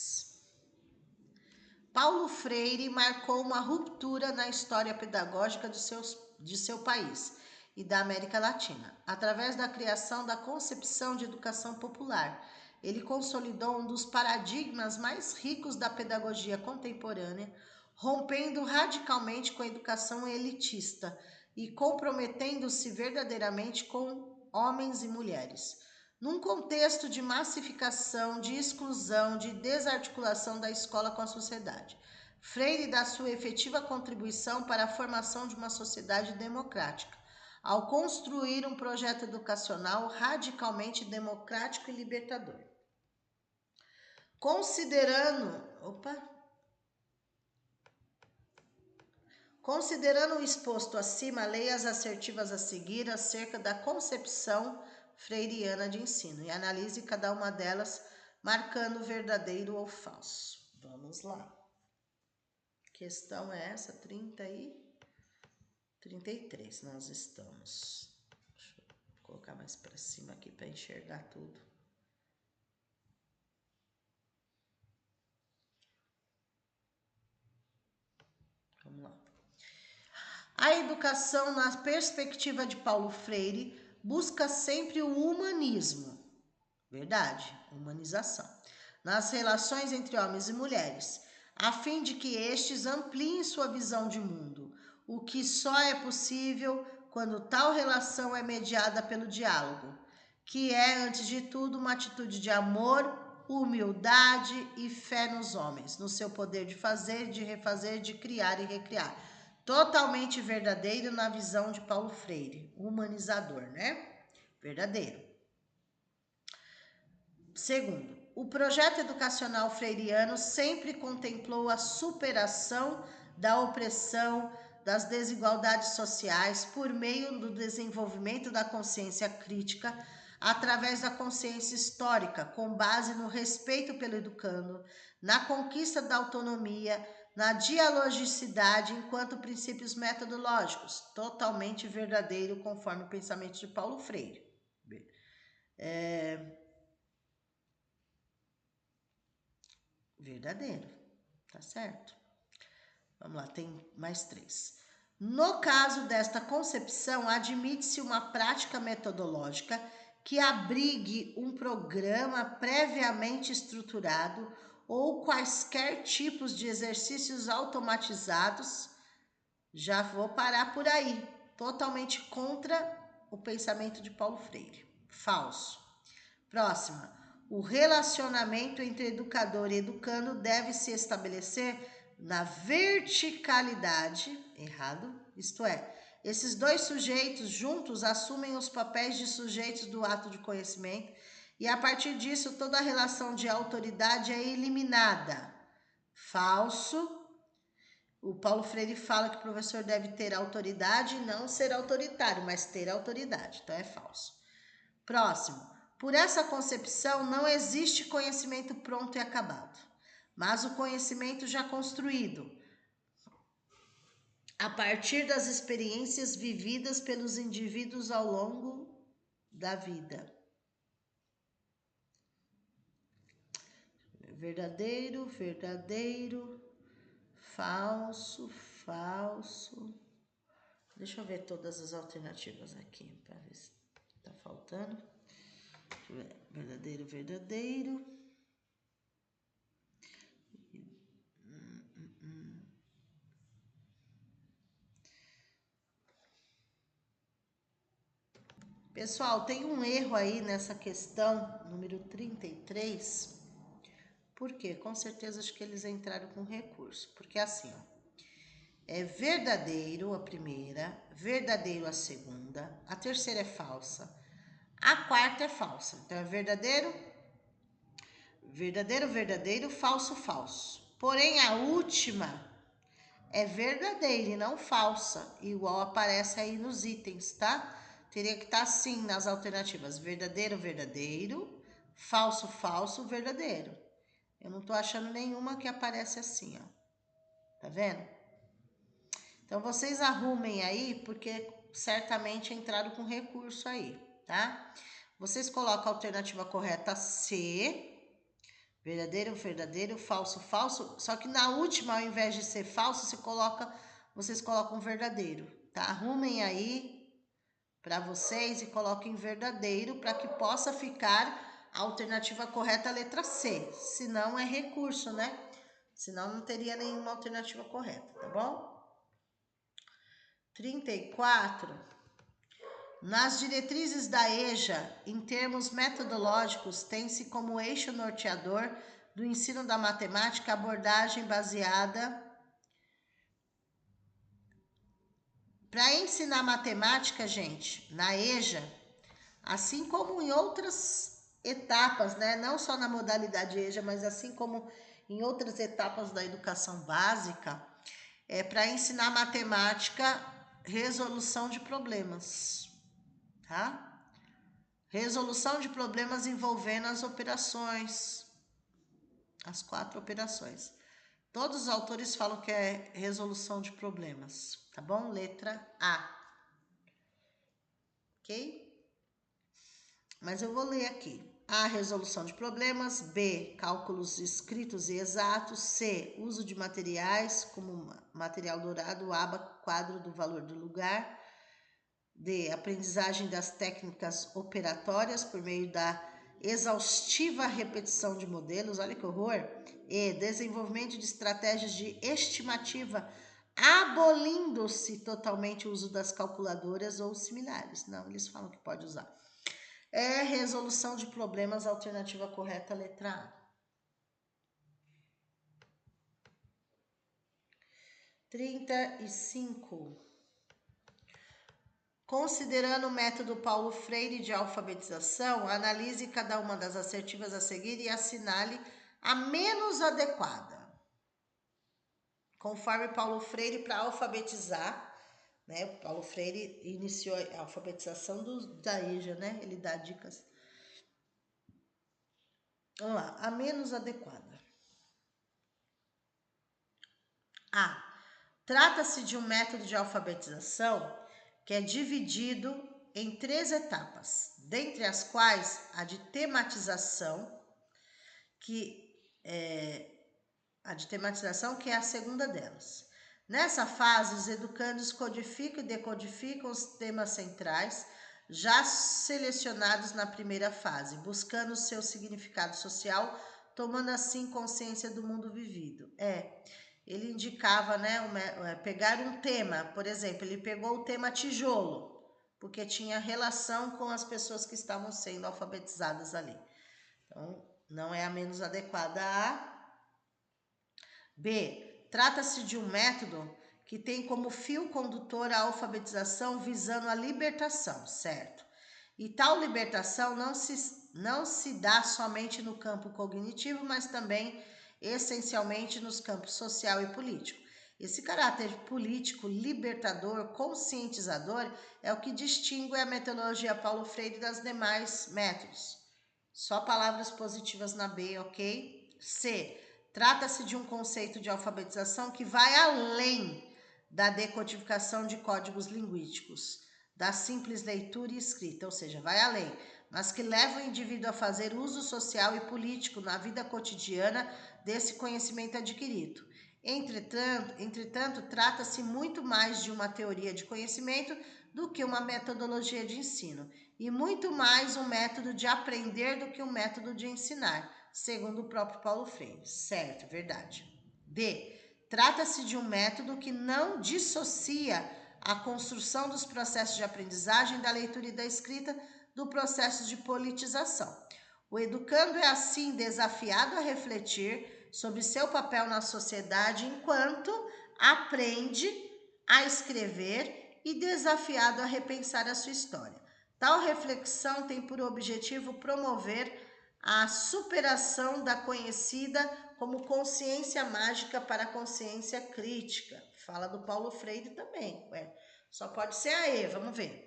Paulo Freire marcou uma ruptura na história pedagógica de seu país e da América Latina, através da criação da concepção de educação popular. Ele consolidou um dos paradigmas mais ricos da pedagogia contemporânea, rompendo radicalmente com a educação elitista e comprometendo-se verdadeiramente com homens e mulheres. Num contexto de massificação, de exclusão, de desarticulação da escola com a sociedade, Freire dá sua efetiva contribuição para a formação de uma sociedade democrática, ao construir um projeto educacional radicalmente democrático e libertador. Considerando o exposto acima, leia as assertivas a seguir acerca da concepção freiriana de ensino e analise cada uma delas, marcando verdadeiro ou falso. Vamos lá. Questão é essa, 33 nós estamos. Deixa eu colocar mais para cima aqui para enxergar tudo. Vamos lá. A educação, na perspectiva de Paulo Freire, busca sempre o humanismo. Verdade, humanização. Nas relações entre homens e mulheres, a fim de que estes ampliem sua visão de mundo, o que só é possível quando tal relação é mediada pelo diálogo, que é, antes de tudo, uma atitude de amor, humildade e fé nos homens, no seu poder de fazer, de refazer, de criar e recriar. Totalmente verdadeiro na visão de Paulo Freire, humanizador, né? Verdadeiro. Segundo, o projeto educacional freiriano sempre contemplou a superação da opressão, das desigualdades sociais por meio do desenvolvimento da consciência crítica através da consciência histórica, com base no respeito pelo educando, na conquista da autonomia, na dialogicidade enquanto princípios metodológicos, totalmente verdadeiro conforme o pensamento de Paulo Freire. Verdadeiro, tá certo? Vamos lá, tem mais 3. No caso desta concepção, admite-se uma prática metodológica que abrigue um programa previamente estruturado ou quaisquer tipos de exercícios automatizados. Já vou parar por aí. Totalmente contra o pensamento de Paulo Freire. Falso. Próxima. O relacionamento entre educador e educando deve se estabelecer na verticalidade, errado, isto é, esses dois sujeitos juntos assumem os papéis de sujeitos do ato de conhecimento e a partir disso toda a relação de autoridade é eliminada. Falso. O Paulo Freire fala que o professor deve ter autoridade e não ser autoritário, mas ter autoridade, então é falso. Próximo. Por essa concepção, não existe conhecimento pronto e acabado, mas o conhecimento já construído, a partir das experiências vividas pelos indivíduos ao longo da vida. Verdadeiro, verdadeiro, falso, falso. Deixa eu ver todas as alternativas aqui, para ver se está faltando. Verdadeiro, verdadeiro. Pessoal, tem um erro aí nessa questão, número 33. Por quê? Com certeza acho que eles entraram com recurso. Porque assim, ó, é verdadeiro a primeira, verdadeiro a segunda, a terceira é falsa, a quarta é falsa. Então é verdadeiro, verdadeiro, verdadeiro, falso, falso. Porém, a última é verdadeira e não falsa, igual aparece aí nos itens, tá? Teria que estar assim nas alternativas: verdadeiro, verdadeiro, falso, falso, verdadeiro. Eu não tô achando nenhuma que aparece assim, ó. Tá vendo? Então vocês arrumem aí, porque certamente entraram com recurso aí, tá? Vocês colocam a alternativa correta C. Verdadeiro, verdadeiro, falso, falso. Só que na última, ao invés de ser falso, vocês colocam verdadeiro, tá? Arrumem aí para vocês e coloquem verdadeiro para que possa ficar a alternativa correta, a letra C. Senão é recurso, né? Senão não teria nenhuma alternativa correta, tá bom? 34. Nas diretrizes da EJA, em termos metodológicos, tem-se como eixo norteador do ensino da matemática abordagem baseada. Para ensinar matemática, gente, na EJA, assim como em outras etapas, né? Não só na modalidade EJA, mas assim como em outras etapas da educação básica, é para ensinar matemática, resolução de problemas, tá? Resolução de problemas envolvendo as operações, as 4 operações. Todos os autores falam que é resolução de problemas, tá bom? Letra A. Ok? Mas eu vou ler aqui. A, resolução de problemas. B, cálculos escritos e exatos. C, uso de materiais, como material dourado, aba, quadro do valor do lugar. D, aprendizagem das técnicas operatórias por meio da exaustiva repetição de modelos. Olha que horror! E desenvolvimento de estratégias de estimativa, abolindo-se totalmente o uso das calculadoras ou similares. Não, eles falam que pode usar. É resolução de problemas, alternativa correta, letra A. 35. Considerando o método Paulo Freire de alfabetização, analise cada uma das assertivas a seguir e assinale a menos adequada. Conforme Paulo Freire, para alfabetizar, né? Paulo Freire iniciou a alfabetização da EJA, né? Ele dá dicas. Vamos lá, a menos adequada. A. Trata-se de um método de alfabetização que é dividido em 3 etapas, dentre as quais a de tematização, que é a segunda delas. Nessa fase, os educandos codificam e decodificam os temas centrais, já selecionados na primeira fase, buscando o seu significado social, tomando assim consciência do mundo vivido. Ele indicava, né, pegar um tema, por exemplo, ele pegou o tema tijolo, porque tinha relação com as pessoas que estavam sendo alfabetizadas ali. Então, não é a menos adequada a. B. Trata-se de um método que tem como fio condutor a alfabetização visando a libertação, certo? E tal libertação não se dá somente no campo cognitivo, mas também essencialmente nos campos social e político. Esse caráter político, libertador, conscientizador é o que distingue a metodologia Paulo Freire das demais métodos. Só palavras positivas na B, ok? C. Trata-se de um conceito de alfabetização que vai além da decodificação de códigos linguísticos, da simples leitura e escrita, ou seja, vai além, mas que leva o indivíduo a fazer uso social e político na vida cotidiana desse conhecimento adquirido. Entretanto, trata-se muito mais de uma teoria de conhecimento do que uma metodologia de ensino, e muito mais um método de aprender do que um método de ensinar, segundo o próprio Paulo Freire. Certo, verdade. D. Trata-se de um método que não dissocia a construção dos processos de aprendizagem, da leitura e da escrita do processo de politização. O educando é assim desafiado a refletir sobre seu papel na sociedade enquanto aprende a escrever e desafiado a repensar a sua história. Tal reflexão tem por objetivo promover a superação da conhecida como consciência mágica para a consciência crítica. Fala do Paulo Freire também. Só pode ser a E, vamos ver.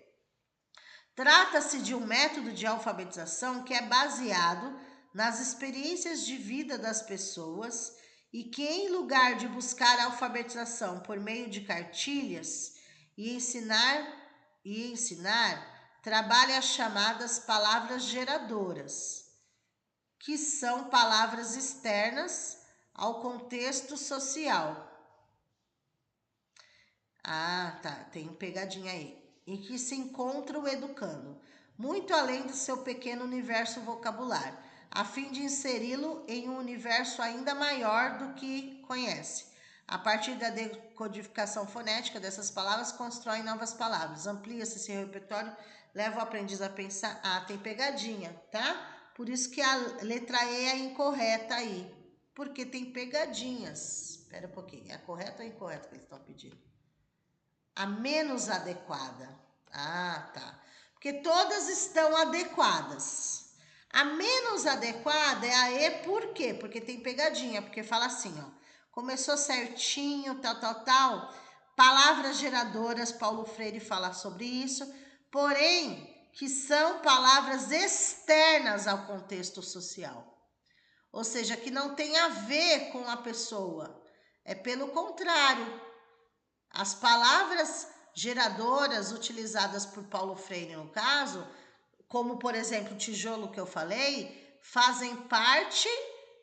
Trata-se de um método de alfabetização que é baseado nas experiências de vida das pessoas e que, em lugar de buscar a alfabetização por meio de cartilhas e ensinar, trabalha as chamadas palavras geradoras, que são palavras externas ao contexto social. Tá, tem pegadinha aí. Em que se encontra o educando, muito além do seu pequeno universo vocabular, a fim de inseri-lo em um universo ainda maior do que conhece. A partir da decodificação fonética dessas palavras, constrói novas palavras, amplia-se esse repertório, leva o aprendiz a pensar. Tem pegadinha, tá? Por isso que a letra E é incorreta aí, porque tem pegadinhas. Espera um pouquinho, é correto ou incorreto que eles estão pedindo? A menos adequada. Tá. Porque todas estão adequadas. A menos adequada é a E, por quê? Porque tem pegadinha, porque fala assim, ó. Começou certinho, tal. Palavras geradoras, Paulo Freire fala sobre isso, porém, que são palavras externas ao contexto social. Ou seja, que não tem a ver com a pessoa. É pelo contrário. As palavras geradoras utilizadas por Paulo Freire no caso, como por exemplo tijolo que eu falei, fazem parte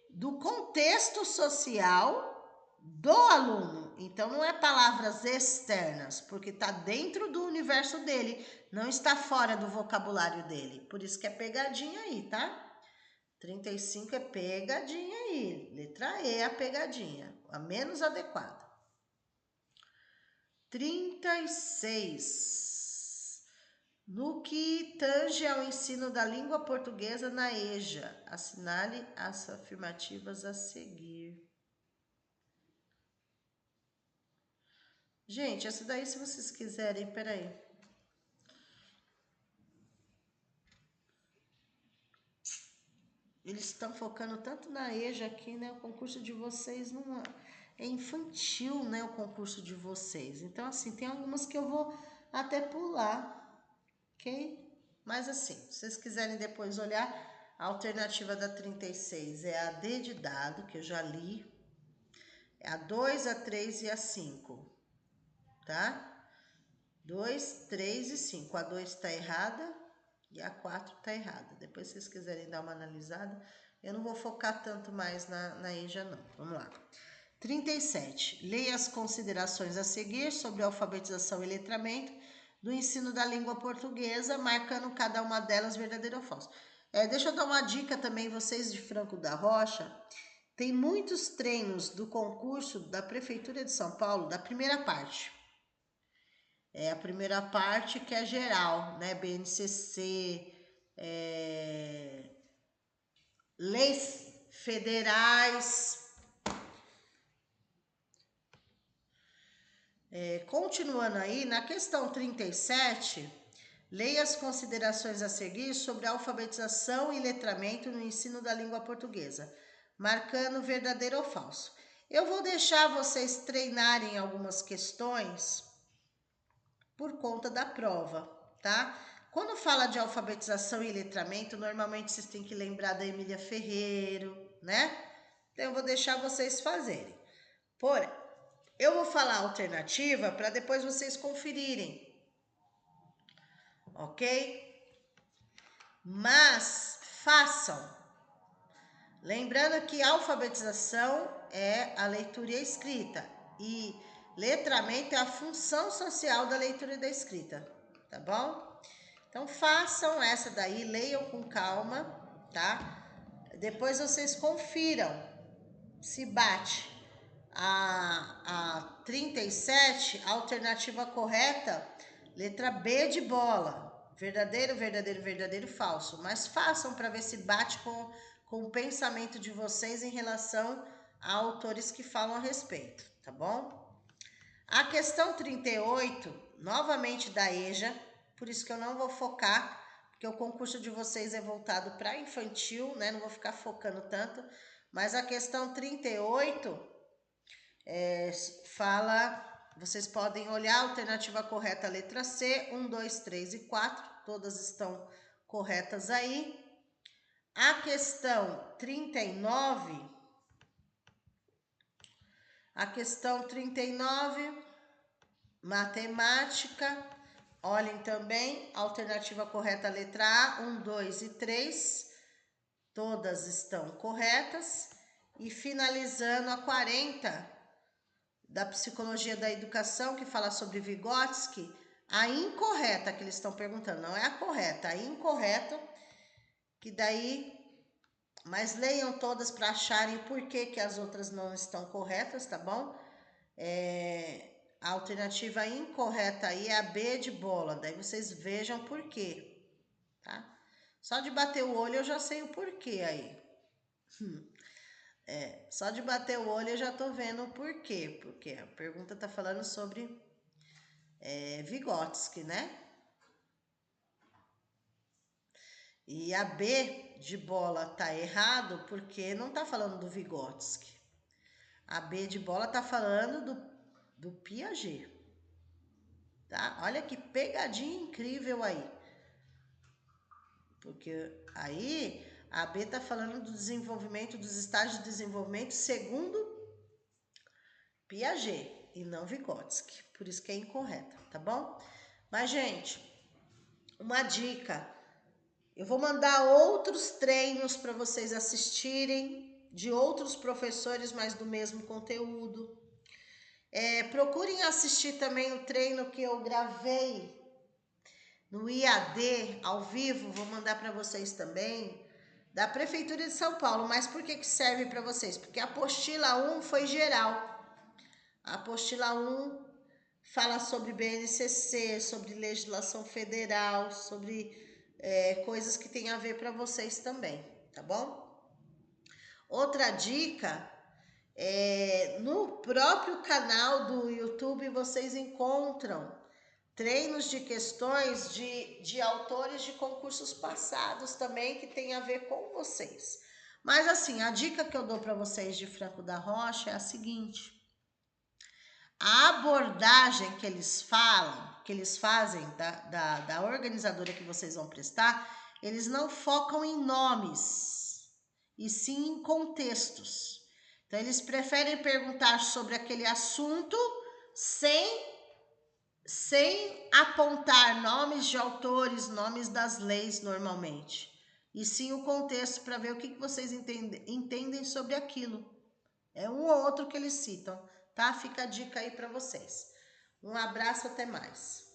do contexto social do aluno. Então não é palavras externas, porque está dentro do universo dele, não está fora do vocabulário dele. Por isso que é pegadinha aí, tá? 35 é pegadinha aí. Letra E é a pegadinha, a menos adequada. 36. No que tange ao ensino da língua portuguesa na EJA, assinale as afirmativas a seguir. Gente, essa daí, se vocês quiserem, peraí. Eles estão focando tanto na EJA aqui, né? O concurso de vocês não é infantil, né? O concurso de vocês. Então, assim, tem algumas que eu vou até pular, ok? Mas, assim, se vocês quiserem depois olhar, a alternativa da 36 é a D de dado, que eu já li. É a 2, a 3 e a 5, tá? 2, 3 e 5. A 2 está errada e a 4 está errada. Depois, se vocês quiserem dar uma analisada, eu não vou focar tanto mais na EJA, não. Vamos lá. 37. Leia as considerações a seguir sobre alfabetização e letramento do ensino da língua portuguesa, marcando cada uma delas verdadeiro ou falso. Deixa eu dar uma dica também, vocês de Franco da Rocha. Tem muitos treinos do concurso da Prefeitura de São Paulo, da primeira parte. A primeira parte que é geral, né? BNCC, leis federais. Continuando aí, na questão 37, leia as considerações a seguir sobre a alfabetização e letramento no ensino da língua portuguesa, marcando verdadeiro ou falso. Eu vou deixar vocês treinarem algumas questões por conta da prova, tá? Quando fala de alfabetização e letramento, normalmente vocês têm que lembrar da Emília Ferreiro, né? Então eu vou deixar vocês fazerem. Porém, eu vou falar a alternativa para depois vocês conferirem, ok? Mas façam. Lembrando que alfabetização é a leitura e a escrita e letramento é a função social da leitura e da escrita, tá bom? Então façam essa daí, leiam com calma, tá? Depois vocês confiram se bate a 37, a alternativa correta, letra B de bola. Verdadeiro, verdadeiro, verdadeiro, falso. Mas façam para ver se bate com o pensamento de vocês em relação a autores que falam a respeito, tá bom? A questão 38, novamente da EJA, por isso que eu não vou focar, porque o concurso de vocês é voltado para infantil, né? Não vou ficar focando tanto, mas a questão 38 fala, vocês podem olhar a alternativa correta, letra C, 1, 2, 3 e 4, todas estão corretas aí. A questão 39, matemática, olhem também, alternativa correta, letra A, 1, 2 e 3, todas estão corretas. E finalizando a 40, da Psicologia da Educação, que fala sobre Vygotsky, a incorreta que eles estão perguntando, não é a correta, a incorreta, que daí, mas leiam todas para acharem por que as outras não estão corretas, tá bom? A alternativa incorreta aí é a B de bola, daí vocês vejam por quê, tá? Só de bater o olho eu já sei o porquê aí. Só de bater o olho eu já tô vendo o porquê, porque a pergunta tá falando sobre Vygotsky, né? E a B de bola tá errado porque não tá falando do Vygotsky. A B de bola tá falando do Piaget, tá? Olha que pegadinha incrível aí. Porque aí a B tá falando do desenvolvimento, dos estágios de desenvolvimento segundo Piaget e não Vygotsky. Por isso que é incorreta, tá bom? Mas, gente, uma dica. Eu vou mandar outros treinos para vocês assistirem, de outros professores, mas do mesmo conteúdo. Procurem assistir também o treino que eu gravei no IAD, ao vivo, vou mandar para vocês também, da Prefeitura de São Paulo. Mas por que serve para vocês? Porque a apostila 1 foi geral. A apostila 1 fala sobre BNCC, sobre legislação federal, sobre coisas que tem a ver para vocês também, tá bom? Outra dica, no próprio canal do YouTube vocês encontram treinos de questões de autores de concursos passados também, que tem a ver com vocês. Mas assim, a dica que eu dou para vocês de Franco da Rocha é a seguinte: a abordagem que eles falam, que eles fazem da organizadora que vocês vão prestar, eles não focam em nomes, e sim em contextos. Então, eles preferem perguntar sobre aquele assunto sem apontar nomes de autores, nomes das leis normalmente, e sim o contexto para ver o que vocês entendem sobre aquilo. É um ou outro que eles citam, tá? Fica a dica aí para vocês. Um abraço, até mais.